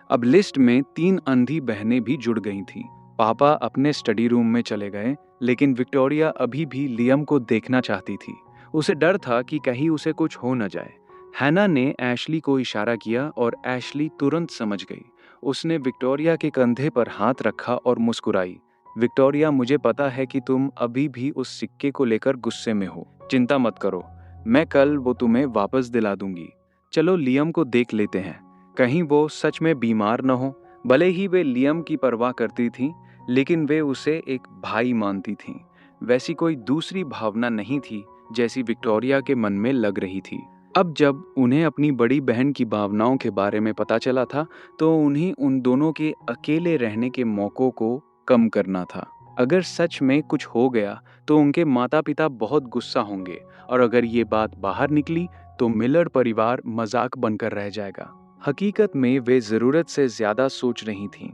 अब लिस्ट में 3 अंधी बहनें भी जुड़ गई थीं। पापा अपने स्टडी रूम में चले गए, लेकिन विक्टोरिया अभी भी लियम को देखना चाहती थी। उसे डर था कि कहीं उसे कुछ हो न जाए। हैना ने एशली को इशारा किया और एशली तुरंत समझ गई। उसने विक्टोरिया के कंधे पर हाथ रखा और मुस्कुराई। विक्टोरिया, मुझे पता है कि तुम अभी भी उस सिक्के को लेकर गुस्से में हो। चिंता मत करो, मैं कल वो तुम्हें वापस दिला दूंगी। चलो लियम को देख लेते हैं, कहीं वो सच में बीमार न हो। भले ही वे लियम की परवाह करती थीं, लेकिन वे उसे एक भाई मानती थीं। वैसी कोई दूसरी भावना नहीं थी जैसी विक्टोरिया के मन में लग रही थी। अब जब उन्हें अपनी बड़ी बहन की भावनाओं के बारे में पता चला था, तो उन्हें उन दोनों के अकेले रहने के मौकों को कम करना था। अगर सच में कुछ हो गया तो उनके माता पिता बहुत गुस्सा होंगे, और अगर ये बात बाहर निकली तो मिलर परिवार मजाक बनकर रह जाएगा। हकीकत में वे जरूरत से ज्यादा सोच रही थीं।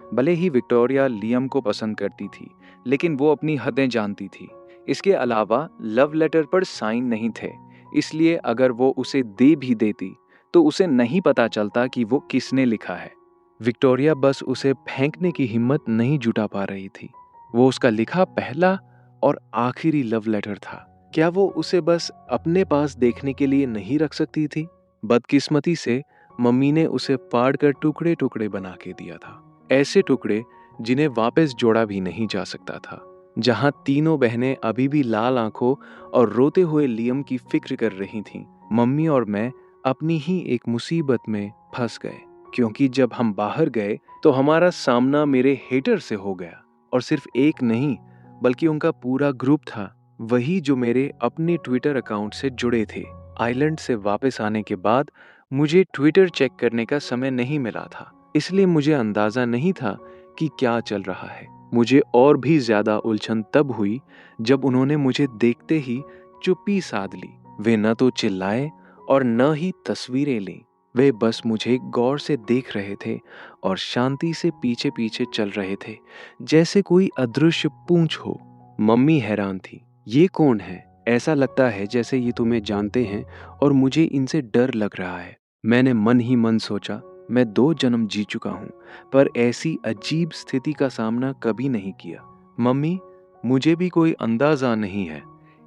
भले ही विक्टोरिया लियम को पसंद करती थी, लेकिन वो अपनी हदें जानती थी। इसके अलावा लव लेटर पर साइन नहीं थे, इसलिए अगर वो उसे दे भी देती तो उसे नहीं पता चलता कि वो किसने लिखा है। विक्टोरिया बस उसे फेंकने की हिम्मत नहीं जुटा पा रही थी। वो उसका लिखा पहला और आखिरी लव लेटर था। क्या वो उसे बस अपने पास देखने के लिए नहीं रख सकती थी? बदकिस्मती से मम्मी ने उसे फाड़ कर टुकड़े टुकड़े बना के दिया था, ऐसे टुकड़े जिन्हें वापस जोड़ा भी नहीं जा सकता था। जहां तीनों बहनें अभी भी लाल आंखों और रोते हुए लियम की फिक्र कर रही थीं, मम्मी और मैं अपनी ही एक मुसीबत में फंस गए। क्योंकि जब हम बाहर गए तो हमारा सामना मेरे हेटर से हो गया, और सिर्फ एक नहीं बल्कि उनका पूरा ग्रुप था, वही जो मेरे अपने ट्विटर अकाउंट से जुड़े थे। आइलैंड से वापस आने के बाद मुझे ट्विटर चेक करने का समय नहीं मिला था, इसलिए मुझे अंदाजा नहीं था कि क्या चल रहा है। मुझे और भी ज्यादा उलझन तब हुई जब उन्होंने मुझे देखते ही चुप्पी साध ली। वे न तो चिल्लाए और न ही तस्वीरें लीं। वे बस मुझे गौर से देख रहे थे और शांति से पीछे पीछे चल रहे थे, जैसे कोई अदृश्य पूंछ हो। मम्मी हैरान थी। ये कौन है? ऐसा लगता है जैसे ये तुम्हें जानते हैं और मुझे इनसे डर लग रहा है। मैंने मन ही मन सोचा, मैं 2 जन्म जी चुका हूँ, पर ऐसी अजीब स्थिति का सामना कभी नहीं किया। मम्मी, मुझे भी कोई अंदाजा नहीं है।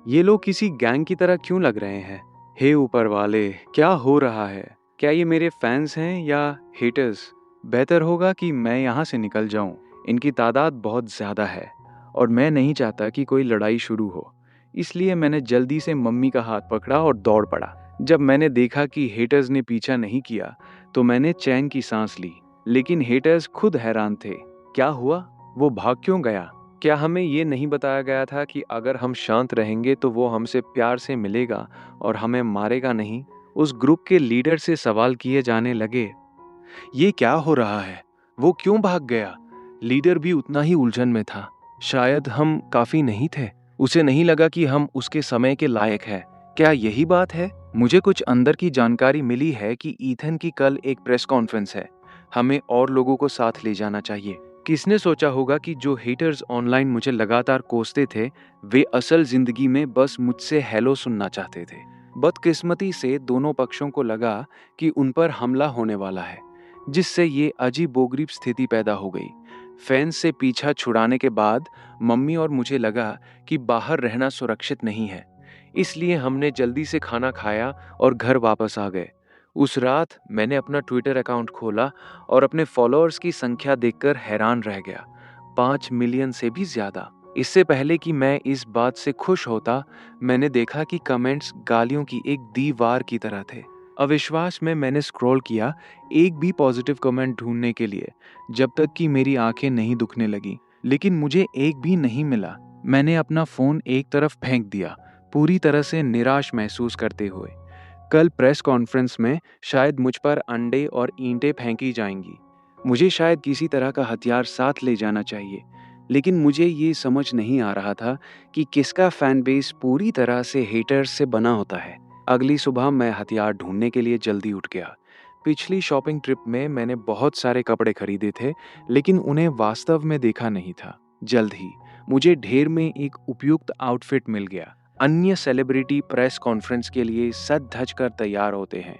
ये लोग किसी गैंग की तरह क्यों लग रहे हैं? हे ऊपर वाले, क्या हो रहा है? क्या ये मेरे फैंस हैं या हेटर्स? बेहतर होगा कि मैं यहाँ से निकल जाऊँ। इनकी तादाद बहुत ज़्यादा है और मैं नहीं चाहता कि कोई लड़ाई शुरू हो। इसलिए मैंने जल्दी से मम्मी का हाथ पकड़ा और दौड़ पड़ा। जब मैंने देखा कि हेटर्स ने पीछा नहीं किया तो मैंने चैन की सांस ली। लेकिन हेटर्स खुद हैरान थे। क्या हुआ? वो भाग क्यों गया? क्या हमें ये नहीं बताया गया था कि अगर हम शांत रहेंगे तो वो हमसे प्यार से मिलेगा और हमें मारेगा नहीं? उस ग्रुप के लीडर से सवाल किए जाने लगे। ये क्या हो रहा है? वो क्यों भाग गया? लीडर भी उतना ही उलझन में था। शायद हम काफी नहीं थे। उसे नहीं लगा कि हम उसके समय के लायक हैं। क्या यही बात है? मुझे कुछ अंदर की जानकारी मिली है कि ईथन की कल एक प्रेस कॉन्फ्रेंस है। हमें और लोगों को साथ ले जाना चाहिए। किसने सोचा होगा कि जो हेटर्स ऑनलाइन मुझे लगातार कोसते थे, वे असल जिंदगी में बस मुझसे हेलो सुनना चाहते थे। बदकिस्मती से दोनों पक्षों को लगा कि उन पर हमला होने वाला है, जिससे ये अजीबोगरीब स्थिति पैदा हो गई। फैंस से पीछा छुड़ाने के बाद मम्मी और मुझे लगा कि बाहर रहना सुरक्षित नहीं है, इसलिए हमने जल्दी से खाना खाया और घर वापस आ गए। उस रात मैंने अपना ट्विटर अकाउंट खोला और अपने फॉलोअर्स की संख्या देखकर हैरान रह गया। 5 मिलियन से भी ज्यादा। इससे पहले कि मैं इस बात से खुश होता, मैंने देखा कि कमेंट्स गालियों की एक दीवार की तरह थे। अविश्वास में मैंने स्क्रॉल किया एक भी पॉजिटिव कमेंट ढूंढने के लिए, जब तक कि मेरी आंखें नहीं दुखने लगी। लेकिन मुझे एक भी नहीं मिला। मैंने अपना फोन एक तरफ फेंक दिया, पूरी तरह से निराश महसूस करते हुए। कल प्रेस कॉन्फ्रेंस में शायद मुझ पर अंडे और ईंटें फेंकी जाएंगी। मुझे शायद किसी तरह का हथियार साथ ले जाना चाहिए, लेकिन मुझे ये समझ नहीं आ रहा था कि किसका फैन बेस पूरी तरह से हेटर्स से बना होता है। अगली सुबह मैं हथियार ढूंढने के लिए जल्दी उठ गया। पिछली शॉपिंग ट्रिप में मैंने बहुत सारे कपड़े खरीदे थे, लेकिन उन्हें वास्तव में देखा नहीं था। जल्द ही मुझे ढेर में एक उपयुक्त आउटफिट मिल गया। अन्य सेलिब्रिटी प्रेस कॉन्फ्रेंस के लिए सज धज कर तैयार होते हैं।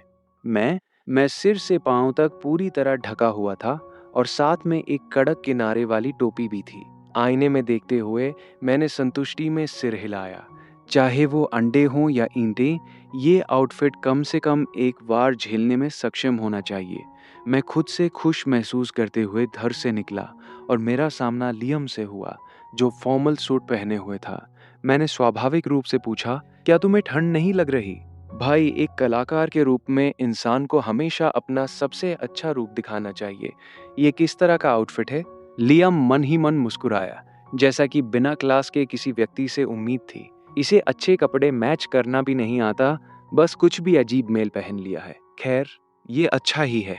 मैं सिर से पांव तक पूरी तरह ढका हुआ था और साथ में एक कड़क किनारे वाली टोपी भी थी। आईने में देखते हुए मैंने संतुष्टि में सिर हिलाया। चाहे वो अंडे हों या ईंटें, ये आउटफिट कम से कम एक बार झेलने में सक्षम होना चाहिए। मैं खुद से खुश महसूस करते हुए घर से निकला और मेरा सामना लियम से हुआ, जो फॉर्मल सूट पहने हुए था। मैंने स्वाभाविक रूप से पूछा, क्या तुम्हें ठंड नहीं लग रही? भाई, एक कलाकार के रूप में इंसान को हमेशा अपना सबसे अच्छा रूप दिखाना चाहिए। ये किस तरह का आउटफिट है? लियम मन ही मन मुस्कुराया, जैसा कि बिना क्लास के किसी व्यक्ति से उम्मीद थी। इसे अच्छे कपड़े मैच करना भी नहीं आता, बस कुछ भी अजीब मेल पहन लिया है। खैर, ये अच्छा ही है।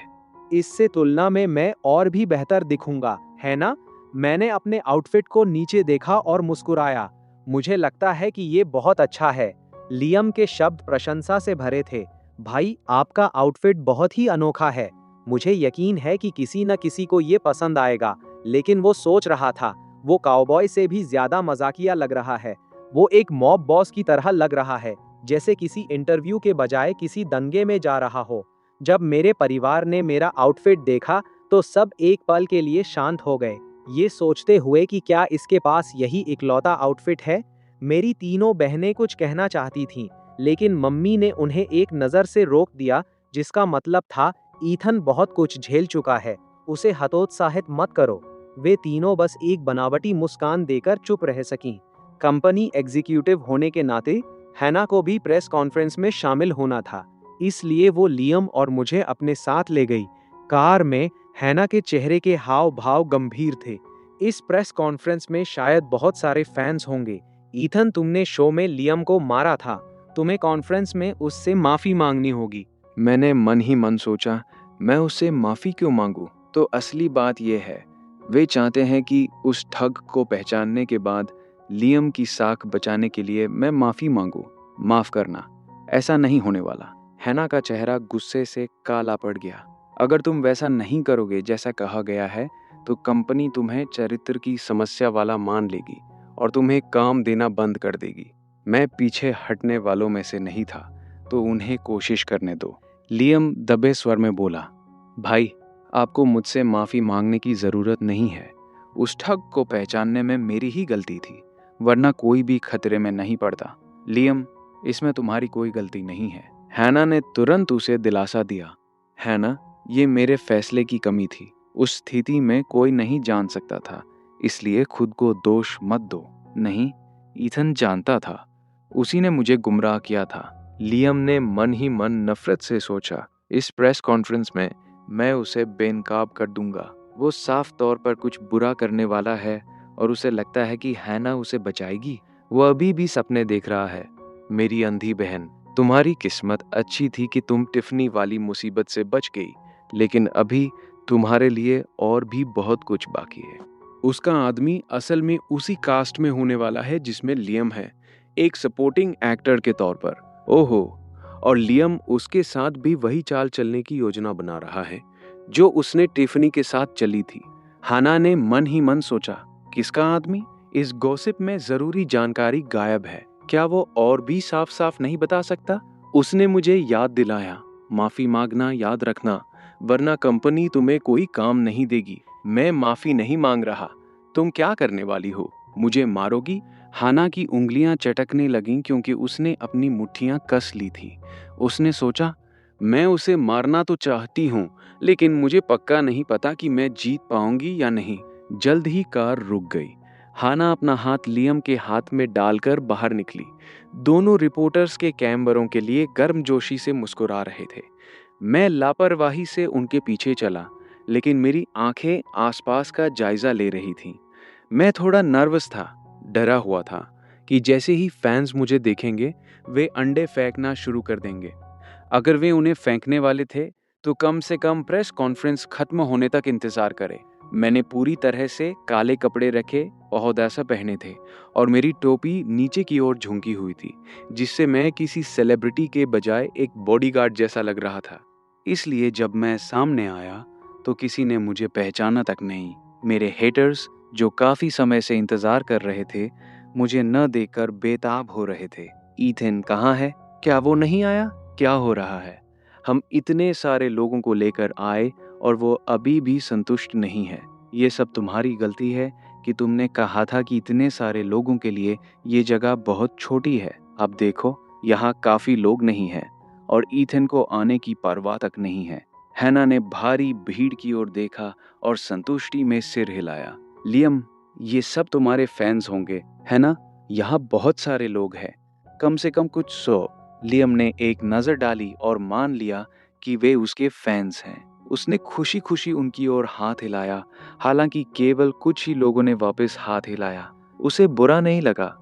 इससे तुलना में मैं और भी बेहतर दिखूंगा, है ना? मैंने अपने आउटफिट को नीचे देखा और मुस्कुराया। मुझे लगता है कि ये बहुत अच्छा है। लियम के शब्द प्रशंसा से भरे थे। भाई, आपका आउटफिट बहुत ही अनोखा है। मुझे यकीन है कि किसी न किसी को ये पसंद आएगा। लेकिन वो सोच रहा था, वो काउबॉय से भी ज्यादा मजाकिया लग रहा है। वो एक मॉब बॉस की तरह लग रहा है, जैसे किसी इंटरव्यू के बजाय किसी दंगे में जा रहा हो। जब मेरे परिवार ने मेरा आउटफिट देखा तो सब एक पल के लिए शांत हो गए, ये सोचते हुए कि क्या इसके पास यही इकलौता आउटफिट है। मेरी तीनों बहनें कुछ कहना चाहती थीं, लेकिन मम्मी ने उन्हें एक नज़र से रोक दिया, जिसका मतलब था ईथन बहुत कुछ झेल चुका है, उसे हतोत्साहित मत करो। वे तीनों बस एक बनावटी मुस्कान देकर चुप रह सकीं। कंपनी एग्जीक्यूटिव होने के नाते हैना को भी प्रेस कॉन्फ्रेंस में शामिल होना था, इसलिए वो लियम और मुझे अपने साथ ले गई। कार में हैना के चेहरे के हाव भाव गंभीर थे। इस प्रेस कॉन्फ्रेंस में शायद बहुत सारे फैंस होंगे। ईथन, तुमने शो में लियम को मारा था, तुम्हें कॉन्फ्रेंस में उससे माफी मांगनी होगी। मैंने मन ही मन सोचा, मैं उससे माफ़ी क्यों मांगूं? तो असली बात यह है, वे चाहते हैं कि उस ठग को पहचानने के बाद लियम की साख बचाने के लिए मैं माफ़ी मांगूं। माफ़ करना, ऐसा नहीं होने वाला। हैना का चेहरा गुस्से से काला पड़ गया। अगर तुम वैसा नहीं करोगे जैसा कहा गया है, तो कंपनी तुम्हें चरित्र की समस्या वाला मान लेगी और तुम्हें काम देना बंद कर देगी। मैं पीछे हटने वालों में से नहीं था, तो उन्हें कोशिश करने दो। लियम दबे स्वर में बोला, भाई, आपको मुझसे माफ़ी मांगने की ज़रूरत नहीं है। उस ठग को पहचानने में मेरी ही गलती थी, वरना कोई भी खतरे में नहीं पड़ता। लियम, इसमें तुम्हारी कोई गलती नहीं है। हैना ने तुरंत उसे दिलासा दिया। हैना, ये मेरे फैसले की कमी थी। उस स्थिति में कोई नहीं जान सकता था, इसलिए खुद को दोष मत दो। नहीं, ईथन जानता था, उसी ने मुझे गुमराह किया था। लियम ने मन ही मन नफरत से सोचा, इस प्रेस कॉन्फ्रेंस में मैं उसे बेनकाब कर दूंगा। वो साफ तौर पर कुछ बुरा करने वाला है और उसे लगता है कि हैना उसे बचाएगी। वो अभी भी सपने देख रहा है। मेरी अंधी बहन, तुम्हारी किस्मत अच्छी थी कि तुम टिफनी वाली मुसीबत से बच गई, लेकिन अभी तुम्हारे लिए और भी बहुत कुछ बाकी है। उसका आदमी असल में उसी कास्ट में होने वाला है जिसमें लियम है, एक सपोर्टिंग एक्टर के तौर पर। ओहो, और लियम उसके साथ भी वही चाल चलने की योजना बना रहा है जो उसने टिफनी के साथ चली थी। हाना ने मन ही मन सोचा, किसका आदमी? इस गॉसिप में जरूरी जानकारी गायब है। क्या वो और भी साफ साफ नहीं बता सकता? उसने मुझे याद दिलाया, माफी मांगना याद रखना, वरना कंपनी तुम्हें कोई काम नहीं देगी। मैं माफी नहीं मांग रहा। तुम क्या करने वाली हो? मुझे मारोगी? हाना की उंगलियां चटकने लगीं क्योंकि उसने अपनी मुट्ठियां कस ली थी। उसने सोचा, मैं उसे मारना तो चाहती हूँ, लेकिन मुझे पक्का नहीं पता कि मैं जीत पाऊंगी या नहीं। जल्द ही कार रुक गई। हाना अपना हाथ लियम के हाथ में डालकर बाहर निकली। दोनों रिपोर्टर्स के कैमरों के लिए गर्मजोशी से मुस्कुरा रहे थे। मैं लापरवाही से उनके पीछे चला, लेकिन मेरी आंखें आसपास का जायजा ले रही थीं। मैं थोड़ा नर्वस था, डरा हुआ था कि जैसे ही फैंस मुझे देखेंगे, वे अंडे फेंकना शुरू कर देंगे। अगर वे उन्हें फेंकने वाले थे, तो कम से कम प्रेस कॉन्फ्रेंस खत्म होने तक इंतजार करें। मैंने पूरी तरह से काले कपड़े रखे, ओहदा पहने थे और मेरी टोपी नीचे की ओर झुकी हुई थी, जिससे मैं किसी सेलिब्रिटी के बजाय एक बॉडीगार्ड जैसा लग रहा था। इसलिए जब मैं सामने आया तो किसी ने मुझे पहचाना तक नहीं। मेरे हेटर्स, जो काफी समय से इंतजार कर रहे थे, मुझे न देखकर बेताब हो रहे थे। ईथन कहाँ है? क्या वो नहीं आया? क्या हो रहा है? हम इतने सारे लोगों को लेकर आए और वो अभी भी संतुष्ट नहीं है। ये सब तुम्हारी गलती है कि तुमने कहा था कि इतने सारे लोगों के लिए ये जगह बहुत छोटी है। अब देखो, यहाँ काफी लोग नहीं हैं और ईथन को आने की परवाह तक नहीं है। हैना ने भारी भीड़ की ओर देखा और संतुष्टि में सिर हिलाया। लियम, ये सब तुम्हारे फैंस होंगे, है ना? यहाँ बहुत सारे लोग हैं, कम से कम कुछ 100। लियम ने एक नजर डाली और मान लिया कि वे उसके फैंस हैं। उसने खुशी खुशी उनकी ओर हाथ हिलाया, हालांकि केवल कुछ ही लोगों ने वापस हाथ हिलाया। उसे बुरा नहीं लगा।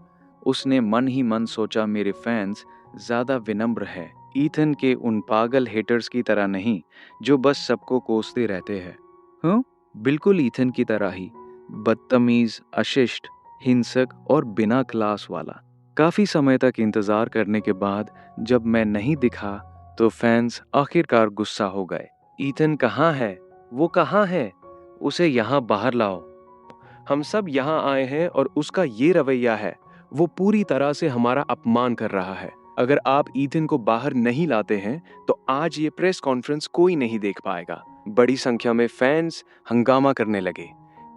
उसने मन ही मन सोचा, मेरे फैंस ज्यादा विनम्र है, ईथन के उन पागल हेटर्स की तरह नहीं, जो बस सबको कोसते रहते हैं। हाँ, बिल्कुल ईथन की तरह ही, बदतमीज, अशिष्ट, हिंसक और बिना क्लास वाला। काफी समय तक इंतजार करने के बाद जब मैं नहीं दिखा, तो फैंस आखिरकार गुस्सा हो गए। ईथन कहाँ है? वो कहाँ है? उसे यहाँ बाहर लाओ। हम सब यहाँ आए हैं और उसका ये रवैया है। वो पूरी तरह से हमारा अपमान कर रहा है। अगर आप ईथन को बाहर नहीं लाते हैं, तो आज ये प्रेस कॉन्फ्रेंस कोई नहीं देख पाएगा। बड़ी संख्या में फैंस हंगामा करने लगे।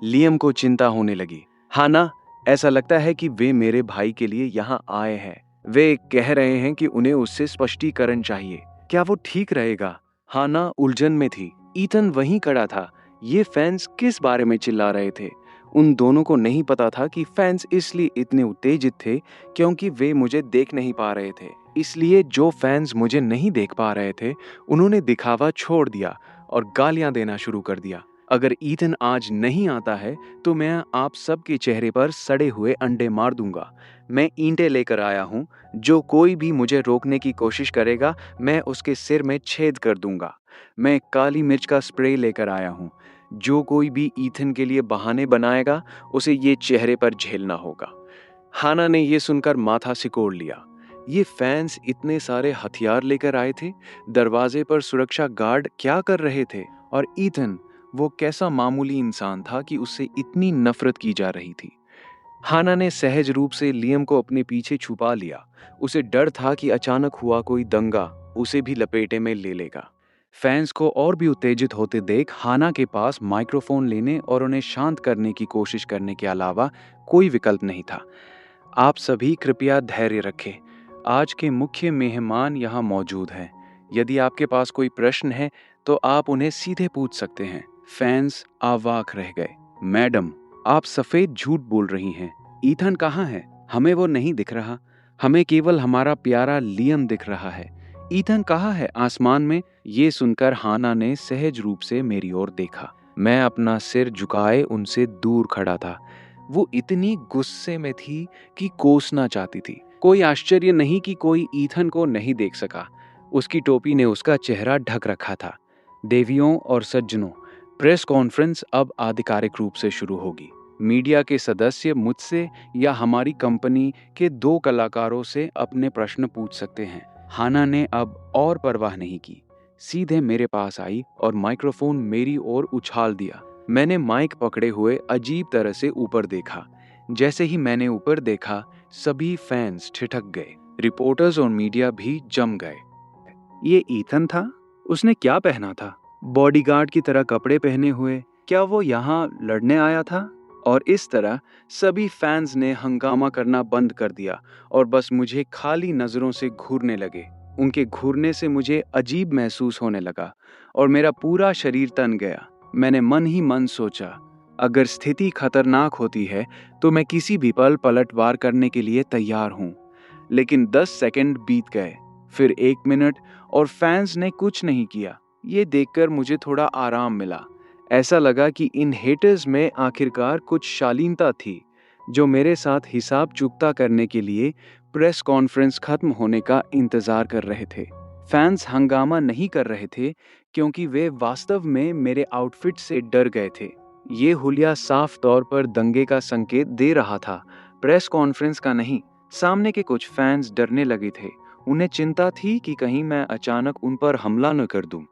लियम को चिंता होने लगी। हाना, ऐसा लगता है कि वे मेरे भाई के लिए यहाँ आए हैं। वे कह रहे हैं कि उन्हें उससे स्पष्टीकरण चाहिए। क्या वो ठीक रहेगा? हाना उलझन में थी। ईथन वहीं खड़ा था। ये फैंस किस बारे में चिल्ला रहे थे? उन दोनों को नहीं पता था कि फैंस इसलिए इतने उत्तेजित थे क्योंकि वे मुझे देख नहीं पा रहे थे। इसलिए जो फैंस मुझे नहीं देख पा रहे थे, उन्होंने दिखावा छोड़ दिया और गालियां देना शुरू कर दिया। अगर ईथन आज नहीं आता है, तो मैं आप सबके चेहरे पर सड़े हुए अंडे मार दूंगा। मैं ईंटें लेकर आया हूँ। जो कोई भी मुझे रोकने की कोशिश करेगा, मैं उसके सिर में छेद कर दूंगा। मैं काली मिर्च का स्प्रे लेकर आया हूँ। जो कोई भी ईथन के लिए बहाने बनाएगा, उसे ये चेहरे पर झेलना होगा। हाना ने यह सुनकर माथा सिकोड़ लिया। ये फैंस इतने सारे हथियार लेकर आए थे। दरवाजे पर सुरक्षा गार्ड क्या कर रहे थे? और ईथन, वो कैसा मामूली इंसान था कि उससे इतनी नफरत की जा रही थी? हाना ने सहज रूप से लियम को अपने पीछे छुपा लिया। उसे डर था कि अचानक हुआ कोई दंगा उसे भी लपेटे में ले लेगा। फैंस को और भी उत्तेजित होते देख हाना के पास माइक्रोफोन लेने और उन्हें शांत करने की कोशिश करने के अलावा कोई विकल्प नहीं था। आप सभी कृपया धैर्य रखें। आज के मुख्य मेहमान यहाँ मौजूद हैं। यदि आपके पास कोई प्रश्न है, तो आप उन्हें सीधे पूछ सकते हैं। फैंस अवाक रह गए। मैडम, आप सफेद झूठ बोल रही हैं। ईथन कहाँ है? हमें वो नहीं दिख रहा। हमें केवल हमारा प्यारा लियम दिख रहा है। ईथन कहाँ है? आसमान में? ये सुनकर हाना ने सहज रूप से मेरी ओर देखा। मैं अपना सिर झुकाए उनसे दूर खड़ा था। वो इतनी गुस्से में थी कि कोसना चाहती थी। कोई आश्चर्य नहीं कि कोई ईथन को नहीं देख सका। उसकी टोपी ने उसका चेहरा ढक रखा था। देवियों और सज्जनों, प्रेस कॉन्फ्रेंस अब आधिकारिक रूप से शुरू होगी। मीडिया के सदस्य मुझसे या हमारी कंपनी के 2 कलाकारों से अपने प्रश्न पूछ सकते हैं। हाना ने अब और परवाह नहीं की। सीधे मेरे पास आई और माइक्रोफोन मेरी ओर उछाल दिया। मैंने माइक पकड़े हुए अजीब तरह से ऊपर देखा। जैसे ही मैंने ऊपर देखा, सभी फैंस ठिठक गए। रिपोर्टर्स और मीडिया भी जम गए। ये ईथन था? उसने क्या पहना था? बॉडीगार्ड की तरह कपड़े पहने हुए? क्या वो यहाँ लड़ने आया था? और इस तरह सभी फैंस ने हंगामा करना बंद कर दिया और बस मुझे खाली नज़रों से घूरने लगे। उनके घूरने से मुझे अजीब महसूस होने लगा और मेरा पूरा शरीर तन गया। मैंने मन ही मन सोचा, अगर स्थिति खतरनाक होती है तो मैं किसी भी पल पलटवार करने के लिए तैयार हूँ। लेकिन 10 सेकंड बीत गए, फिर 1 मिनट, और फैंस ने कुछ नहीं किया। ये देखकर मुझे थोड़ा आराम मिला। ऐसा लगा कि इन हेटर्स में आखिरकार कुछ शालीनता थी, जो मेरे साथ हिसाब चुकता करने के लिए प्रेस कॉन्फ्रेंस खत्म होने का इंतजार कर रहे थे। फैंस हंगामा नहीं कर रहे थे क्योंकि वे वास्तव में मेरे आउटफिट से डर गए थे। ये हुलिया साफ तौर पर दंगे का संकेत दे रहा था, प्रेस कॉन्फ्रेंस का नहीं। सामने के कुछ फैंस डरने लगे थे। उन्हें चिंता थी कि कहीं मैं अचानक उन पर हमला न कर दूं।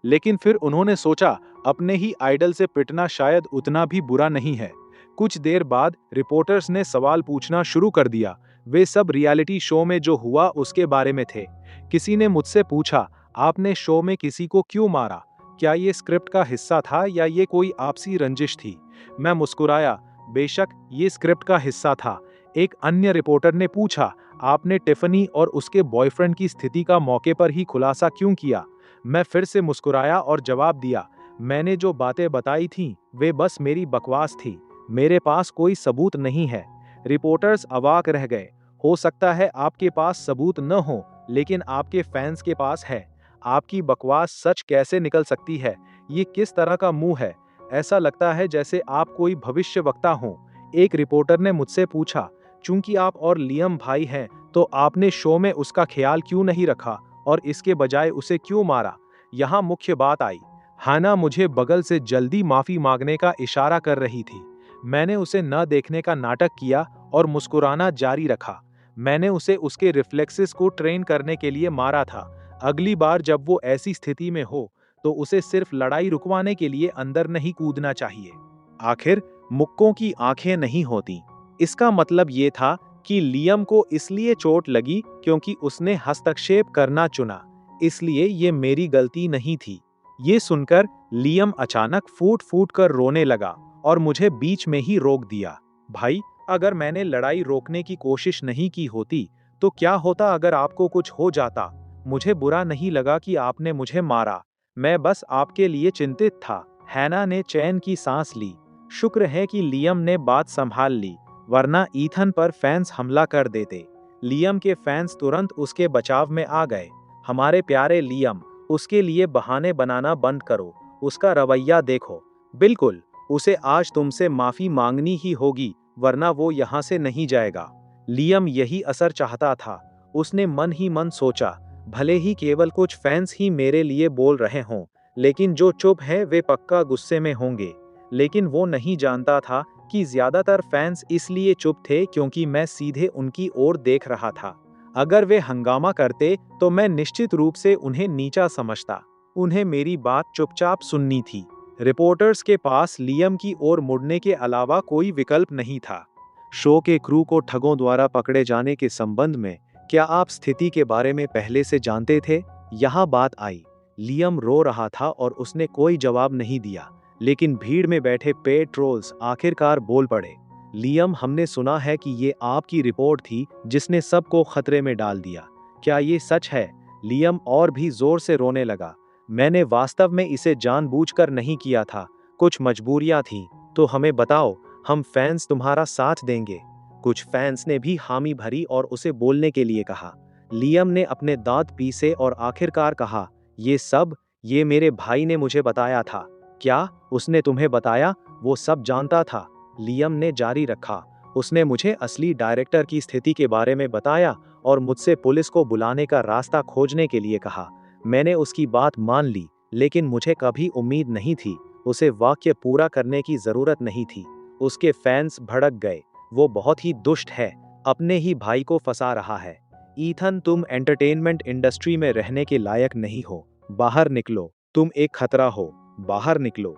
लेकिन फिर उन्होंने सोचा, अपने ही आइडल से पिटना शायद उतना भी बुरा नहीं है। कुछ देर बाद रिपोर्टर्स ने सवाल पूछना शुरू कर दिया। वे सब रियलिटी शो में जो हुआ उसके बारे में थे। किसी ने मुझसे पूछा, आपने शो में किसी को क्यों मारा? क्या ये स्क्रिप्ट का हिस्सा था या ये कोई आपसी रंजिश थी? मैं मुस्कुराया, बेशक ये स्क्रिप्ट का हिस्सा था। एक अन्य रिपोर्टर ने पूछा, आपने टिफनी और उसके बॉयफ्रेंड की स्थिति का मौके पर ही खुलासा क्यों किया? मैं फिर से मुस्कुराया और जवाब दिया, मैंने जो बातें बताई थीं, वे बस मेरी बकवास थी। मेरे पास कोई सबूत नहीं है। रिपोर्टर्स अवाक रह गए। हो सकता है आपके पास सबूत न हो, लेकिन आपके फैंस के पास है। आपकी बकवास सच कैसे निकल सकती है? ये किस तरह का मुंह है? ऐसा लगता है जैसे आप कोई भविष्यवक्ता हों। एक रिपोर्टर ने मुझसे पूछा, चूंकि आप और लियम भाई हैं, तो आपने शो में उसका ख्याल क्यों नहीं रखा और इसके बजाय उसे क्यों मारा? यहाँ मुख्य बात आई। हाना मुझे बगल से जल्दी माफी मांगने का इशारा कर रही थी। मैंने उसे न देखने का नाटक किया और मुस्कुराना जारी रखा। मैंने उसे उसके रिफ्लेक्सेस को ट्रेन करने के लिए मारा था। अगली बार जब वो ऐसी स्थिति में हो, तो उसे सिर्फ लड़ाई रुकवाने के लिए अंदर नहीं कूदना चाहिए। आखिर मुक्कों की आंखें नहीं होती। इसका मतलब ये था कि लियम को इसलिए चोट लगी क्योंकि उसने हस्तक्षेप करना चुना, इसलिए ये मेरी गलती नहीं थी। ये सुनकर लियम अचानक फूट फूट कर रोने लगा और मुझे बीच में ही रोक दिया। भाई, अगर मैंने लड़ाई रोकने की कोशिश नहीं की होती, तो क्या होता अगर आपको कुछ हो जाता? मुझे बुरा नहीं लगा कि आपने मुझे मारा। मैं बस आपके लिए चिंतित था। हैना ने चैन की सांस ली। शुक्र है कि लियम ने बात संभाल ली, वरना ईथन पर फैंस हमला कर देते। लियम के फैंस तुरंत उसके बचाव में आ गए। हमारे प्यारे लियम, उसके लिए बहाने बनाना बंद करो। उसका रवैया देखो। बिल्कुल, उसे आज तुमसे माफी मांगनी ही होगी, वरना वो यहाँ से नहीं जाएगा। लियम यही असर चाहता था। उसने मन ही मन सोचा, भले ही केवल कुछ फैंस ही मेरे लिए बोल रहे हों, लेकिन जो चुप है वे पक्का गुस्से में होंगे। लेकिन वो नहीं जानता था कि ज्यादातर फैंस इसलिए चुप थे क्योंकि मैं सीधे उनकी ओर देख रहा था। अगर वे हंगामा करते तो मैं निश्चित रूप से उन्हें नीचा समझता। उन्हें मेरी बात चुपचाप सुननी थी। रिपोर्टर्स के पास लियम की ओर मुड़ने के अलावा कोई विकल्प नहीं था। शो के क्रू को ठगों द्वारा पकड़े जाने के संबंध में क्या आप स्थिति के बारे में पहले से जानते थे? यहाँ बात आई। लियम रो रहा था और उसने कोई जवाब नहीं दिया, लेकिन भीड़ में बैठे पेड ट्रोल्स आखिरकार बोल पड़े। लियम, हमने सुना है कि ये आपकी रिपोर्ट थी जिसने सबको खतरे में डाल दिया। क्या ये सच है? लियम और भी जोर से रोने लगा। मैंने वास्तव में इसे जानबूझकर नहीं किया था। कुछ मजबूरियां थीं। तो हमें बताओ, हम फैंस तुम्हारा साथ देंगे। कुछ फैंस ने भी हामी भरी और उसे बोलने के लिए कहा। लियम ने अपने दांत पीसे और आखिरकार कहा, ये मेरे भाई ने मुझे बताया था। क्या उसने तुम्हें बताया? वो सब जानता था, लियम ने जारी रखा। उसने मुझे असली डायरेक्टर की स्थिति के बारे में बताया और मुझसे पुलिस को बुलाने का रास्ता खोजने के लिए कहा। मैंने उसकी बात मान ली, लेकिन मुझे कभी उम्मीद नहीं थी। उसे वाक्य पूरा करने की जरूरत नहीं थी। उसके फैंस भड़क गए। वो बहुत ही दुष्ट है, अपने ही भाई को फंसा रहा है। ईथन, तुम एंटरटेनमेंट इंडस्ट्री में रहने के लायक नहीं हो। बाहर निकलो, तुम एक खतरा हो। बाहर निकलो।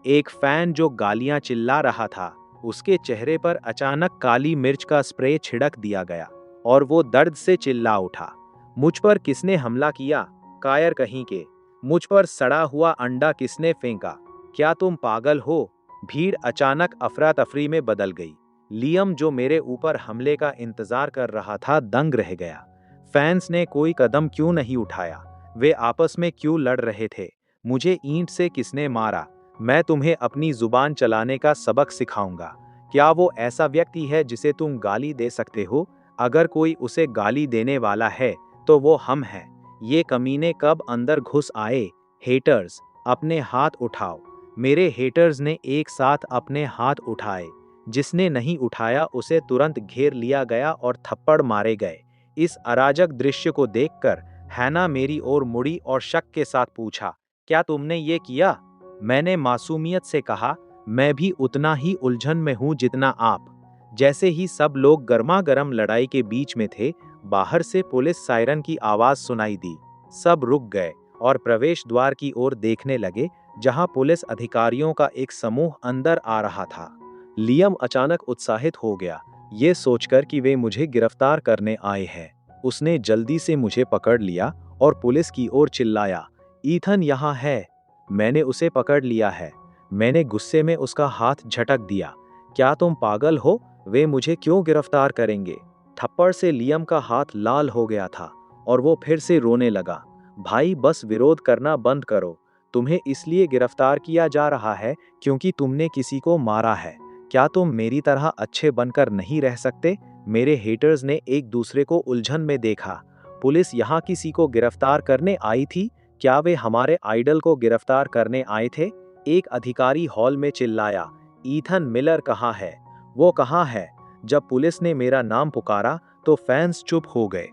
एक फैन जो गालियां चिल्ला रहा था, उसके चेहरे पर अचानक काली मिर्च का स्प्रे छिड़क दिया गया और वो दर्द से चिल्ला उठा। मुझ पर किसने हमला किया? कायर कहीं के। मुझ पर सड़ा हुआ अंडा किसने फेंका? क्या तुम पागल हो? भीड़ अचानक अफरा तफरी में बदल गई। लियम, जो मेरे ऊपर हमले का इंतजार कर रहा था, दंग रह गया। फैंस ने कोई कदम क्यों नहीं उठाया? वे आपस में क्यों लड़ रहे थे? मुझे ईंट से किसने मारा? मैं तुम्हें अपनी जुबान चलाने का सबक सिखाऊंगा। क्या वो ऐसा व्यक्ति है जिसे तुम गाली दे सकते हो? अगर कोई उसे गाली देने वाला है तो वो हम हैं। ये कमीने कब अंदर घुस आए? हेटर्स, अपने हाथ उठाओ। मेरे हेटर्स ने एक साथ अपने हाथ उठाए। जिसने नहीं उठाया उसे तुरंत घेर लिया गया और थप्पड़ मारे गए। इस अराजक दृश्य को देखकर हैना मेरी ओर मुड़ी और शक के साथ पूछा, क्या तुमने ये किया? मैंने मासूमियत से कहा, मैं भी उतना ही उलझन में हूं जितना आप। जैसे ही सब लोग गर्मा गर्म लड़ाई के बीच में थे, बाहर से पुलिस सायरन की आवाज सुनाई दी। सब रुक गए और प्रवेश द्वार की ओर देखने लगे, जहां पुलिस अधिकारियों का एक समूह अंदर आ रहा था। लियम अचानक उत्साहित हो गया, ये सोचकर कि वे मुझे गिरफ्तार करने आए हैं। उसने जल्दी से मुझे पकड़ लिया और पुलिस की ओर चिल्लाया, ईथन यहाँ है। मैंने उसे पकड़ लिया है। मैंने गुस्से में उसका हाथ झटक दिया। क्या तुम पागल हो? वे मुझे क्यों गिरफ्तार करेंगे? थप्पड़ से लियम का हाथ लाल हो गया था और वो फिर से रोने लगा। भाई, बस विरोध करना बंद करो। तुम्हें इसलिए गिरफ्तार किया जा रहा है क्योंकि तुमने किसी को मारा है। क्या तुम मेरी तरह अच्छे बनकर नहीं रह सकते? मेरे हेटर्स ने एक दूसरे को उलझन में देखा। पुलिस यहाँ किसी को गिरफ्तार करने आई थी? क्या वे हमारे आइडल को गिरफ्तार करने आए थे? एक अधिकारी हॉल में चिल्लाया, ईथन मिलर कहाँ है? वो कहाँ है? जब पुलिस ने मेरा नाम पुकारा तो फैंस चुप हो गए।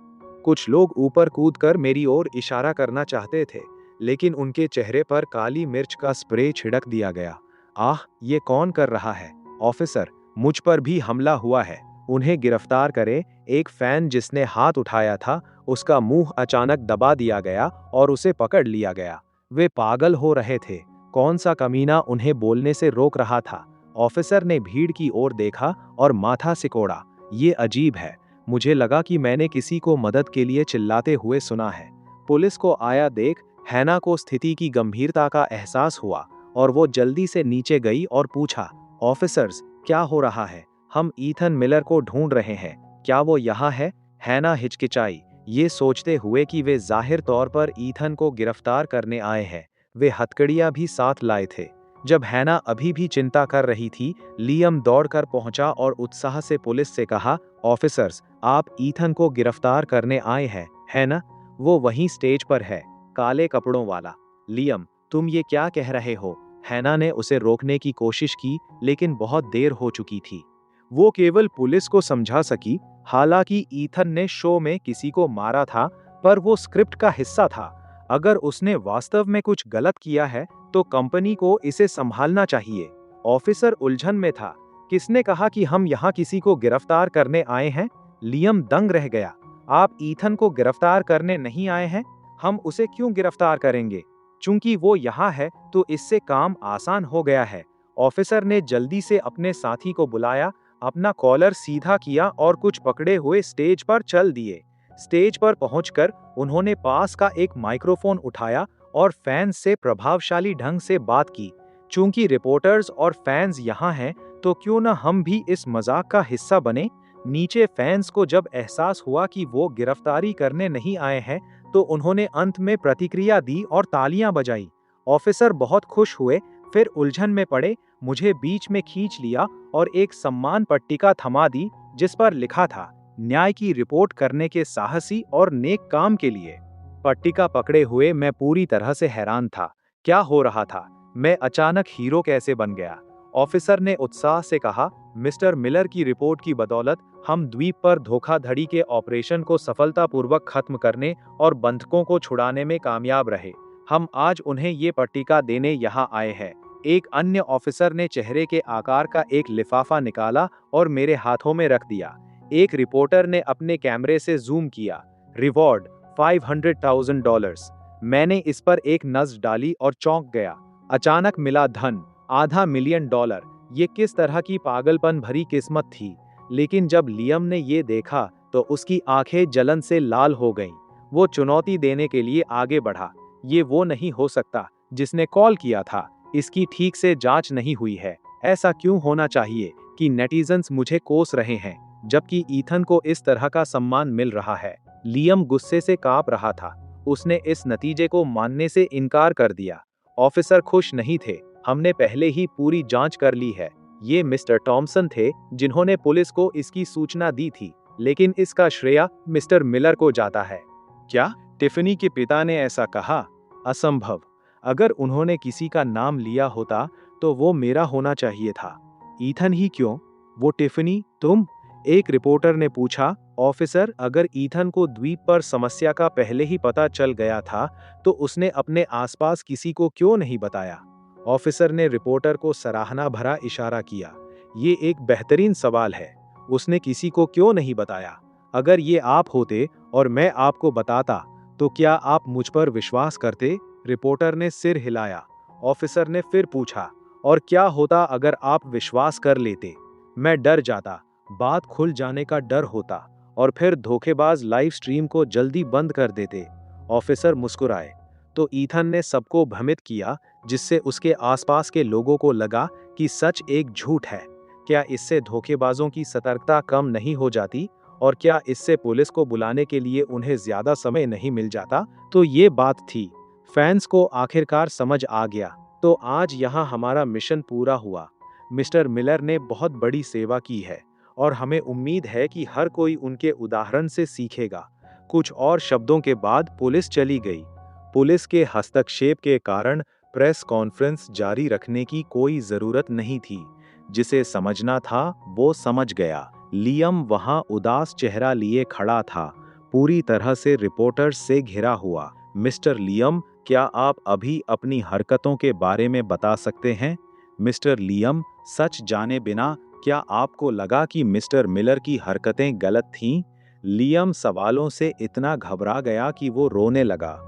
कुछ लोग ऊपर कूदकर मेरी ओर इशारा करना चाहते थे, लेकिन उनके चेहरे पर काली मिर्च का स्प्रे छिड़क दिया गया। आह, ये कौन कर रहा है? ऑफिसर, मुझ पर भी हमला हुआ है, उन्हें गिरफ्तार करें। एक फैन जिसने हाथ उठाया था, उसका मुंह अचानक दबा दिया गया और उसे पकड़ लिया गया। वे पागल हो रहे थे। कौन सा कमीना उन्हें बोलने से रोक रहा था? ऑफिसर ने भीड़ की ओर देखा और माथा सिकोड़ा। ये अजीब है। मुझे लगा कि मैंने किसी को मदद के लिए चिल्लाते हुए सुना है। पुलिस को आया देख हैना को स्थिति की गंभीरता का एहसास हुआ और वो जल्दी से नीचे गई और पूछा, ऑफिसर्स, क्या हो रहा है? हम ईथन मिलर को ढूंढ रहे हैं। क्या वो यहाँ है? हैना हिचकिचाई, ये सोचते हुए कि वे जाहिर तौर पर ईथन को गिरफ्तार करने आए हैं। वे हथकड़ियां भी साथ लाए थे। जब हैना अभी भी चिंता कर रही थी, लियम दौड़कर पहुंचा और उत्साह से पुलिस से कहा, ऑफिसर्स, आप ईथन को गिरफ्तार करने आए हैं, है ना? वो वहीं स्टेज पर है, काले कपड़ों वाला। लियम, तुम ये क्या कह रहे हो? हैना ने उसे रोकने की कोशिश की, लेकिन बहुत देर हो चुकी थी। वो केवल पुलिस को समझा सकी, हालांकि ईथन ने शो में किसी को मारा था, पर वो स्क्रिप्ट का हिस्सा था। अगर उसने वास्तव में कुछ गलत किया है तो कंपनी को इसे संभालना चाहिए। ऑफिसर उलझन में था। किसने कहा कि हम यहाँ किसी को गिरफ्तार करने आए हैं? लियम दंग रह गया। आप ईथन को गिरफ्तार करने नहीं आए हैं? हम उसे क्यों गिरफ्तार करेंगे? चूंकि वो यहाँ है तो इससे काम आसान हो गया है। ऑफिसर ने जल्दी से अपने साथी को बुलाया, अपना कॉलर सीधा किया और कुछ पकड़े हुए स्टेज पर चल दिए। स्टेज पर पहुंचकर उन्होंने पास का एक माइक्रोफोन उठाया और फैंस से प्रभावशाली ढंग से बात की। चूंकि रिपोर्टर्स और फैंस यहाँ हैं, तो क्यों न हम भी इस मजाक का हिस्सा बने। नीचे फैंस को जब एहसास हुआ कि वो गिरफ्तारी करने नहीं आए हैं, तो उन्होंने अंत में प्रतिक्रिया दी और तालियां बजाई। ऑफिसर बहुत खुश हुए, फिर उलझन में पड़े, मुझे बीच में खींच लिया और एक सम्मान पट्टिका थमा दी जिस पर लिखा था, न्याय की रिपोर्ट करने के साहसी और नेक काम के लिए। पट्टिका पकड़े हुए मैं पूरी तरह से हैरान था। क्या हो रहा था? मैं अचानक हीरो कैसे बन गया? ऑफिसर ने उत्साह से कहा, मिस्टर मिलर की रिपोर्ट की बदौलत हम द्वीप पर धोखाधड़ी के ऑपरेशन को सफलतापूर्वक खत्म करने और बंधकों को छुड़ाने में कामयाब रहे। हम आज उन्हें ये पट्टिका देने यहाँ आए हैं। एक अन्य ऑफिसर ने चेहरे के आकार का एक लिफाफा निकाला और मेरे हाथों में रख दिया। एक रिपोर्टर ने अपने कैमरे से जूम किया। रिवॉर्ड $500,000। मैंने इस पर एक नज़र डाली और चौंक गया। अचानक मिला धन, $500,000। ये किस तरह की पागलपन भरी किस्मत थी। लेकिन जब लियम ने ये देखा तो उसकी आंखें जलन से लाल हो गईं। वो चुनौती देने के लिए आगे बढ़ा। ये वो नहीं हो सकता जिसने कॉल किया था। इसकी ठीक से जांच नहीं हुई है। ऐसा क्यों होना चाहिए कि नेटिजन्स मुझे कोस रहे हैं, जबकि ईथन को इस तरह का सम्मान मिल रहा है। लियम गुस्से से कांप रहा था। उसने इस नतीजे को मानने से इनकार कर दिया। ऑफिसर खुश नहीं थे। हमने पहले ही पूरी जांच कर ली है। ये मिस्टर टॉमसन थे जिन्होंने पुलिस को इसकी सूचना दी थी, लेकिन इसका श्रेय मिस्टर मिलर को जाता है। क्या टिफनी के पिता ने ऐसा कहा? असंभव। अगर उन्होंने किसी का नाम लिया होता तो वो मेरा होना चाहिए था। ईथन ही क्यों? वो टिफनी, तुम? एक रिपोर्टर ने पूछा। ऑफिसर, अगर ईथन को द्वीप पर समस्या का पहले ही पता चल गया था तो उसने अपने आसपास किसी को क्यों नहीं बताया? ऑफिसर ने रिपोर्टर को सराहना भरा इशारा किया। ये एक बेहतरीन सवाल है। उसने किसी को क्यों नहीं बताया? अगर ये आप होते और मैं आपको बताता तो क्या आप मुझ पर विश्वास करते? रिपोर्टर ने सिर हिलाया। ऑफिसर ने फिर पूछा, और क्या होता अगर आप विश्वास कर लेते? मैं डर जाता। बात खुल जाने का डर होता, और फिर धोखेबाज लाइव स्ट्रीम को जल्दी बंद कर देते। ऑफिसर मुस्कुराए। तो ईथन ने सबको भ्रमित किया, जिससे उसके आसपास के लोगों को लगा कि सच एक झूठ है। क्या इससे धोखेबाजों की सतर्कता कम नहीं हो जाती? और क्या इससे पुलिस को बुलाने के लिए उन्हें ज्यादा समय नहीं मिल जाता? तो ये बात थी। फैंस को आखिरकार समझ आ गया। तो आज यहाँ हमारा मिशन पूरा हुआ। मिस्टर मिलर ने बहुत बड़ी सेवा की है, और हमें उम्मीद है कि हर कोई उनके उदाहरण से सीखेगा। कुछ और शब्दों के बाद पुलिस चली गई। पुलिस के हस्तक्षेप के कारण प्रेस कॉन्फ्रेंस जारी रखने की कोई जरूरत नहीं थी। जिसे समझना था वो समझ गया। लियम वहां उदास चेहरा लिए खड़ा था, पूरी तरह से रिपोर्टर्स से घिरा हुआ। मिस्टर लियम, क्या आप अभी अपनी हरकतों के बारे में बता सकते हैं? मिस्टर लियम, सच जाने बिना क्या आपको लगा कि मिस्टर मिलर की हरकतें गलत थीं? लियम सवालों से इतना घबरा गया कि वो रोने लगा।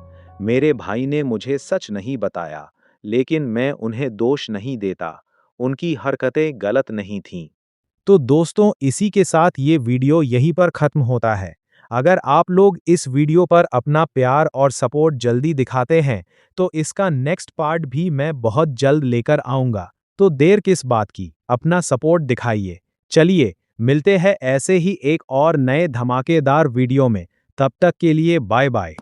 मेरे भाई ने मुझे सच नहीं बताया, लेकिन मैं उन्हें दोष नहीं देता। उनकी हरकतें गलत नहीं थीं। तो दोस्तों, इसी के साथ ये वीडियो यहीं पर खत्म होता है। अगर आप लोग इस वीडियो पर अपना प्यार और सपोर्ट जल्दी दिखाते हैं तो इसका नेक्स्ट पार्ट भी मैं बहुत जल्द लेकर आऊंगा। तो देर किस बात की, अपना सपोर्ट दिखाइए। चलिए, मिलते हैं ऐसे ही एक और नए धमाकेदार वीडियो में। तब तक के लिए बाय बाय।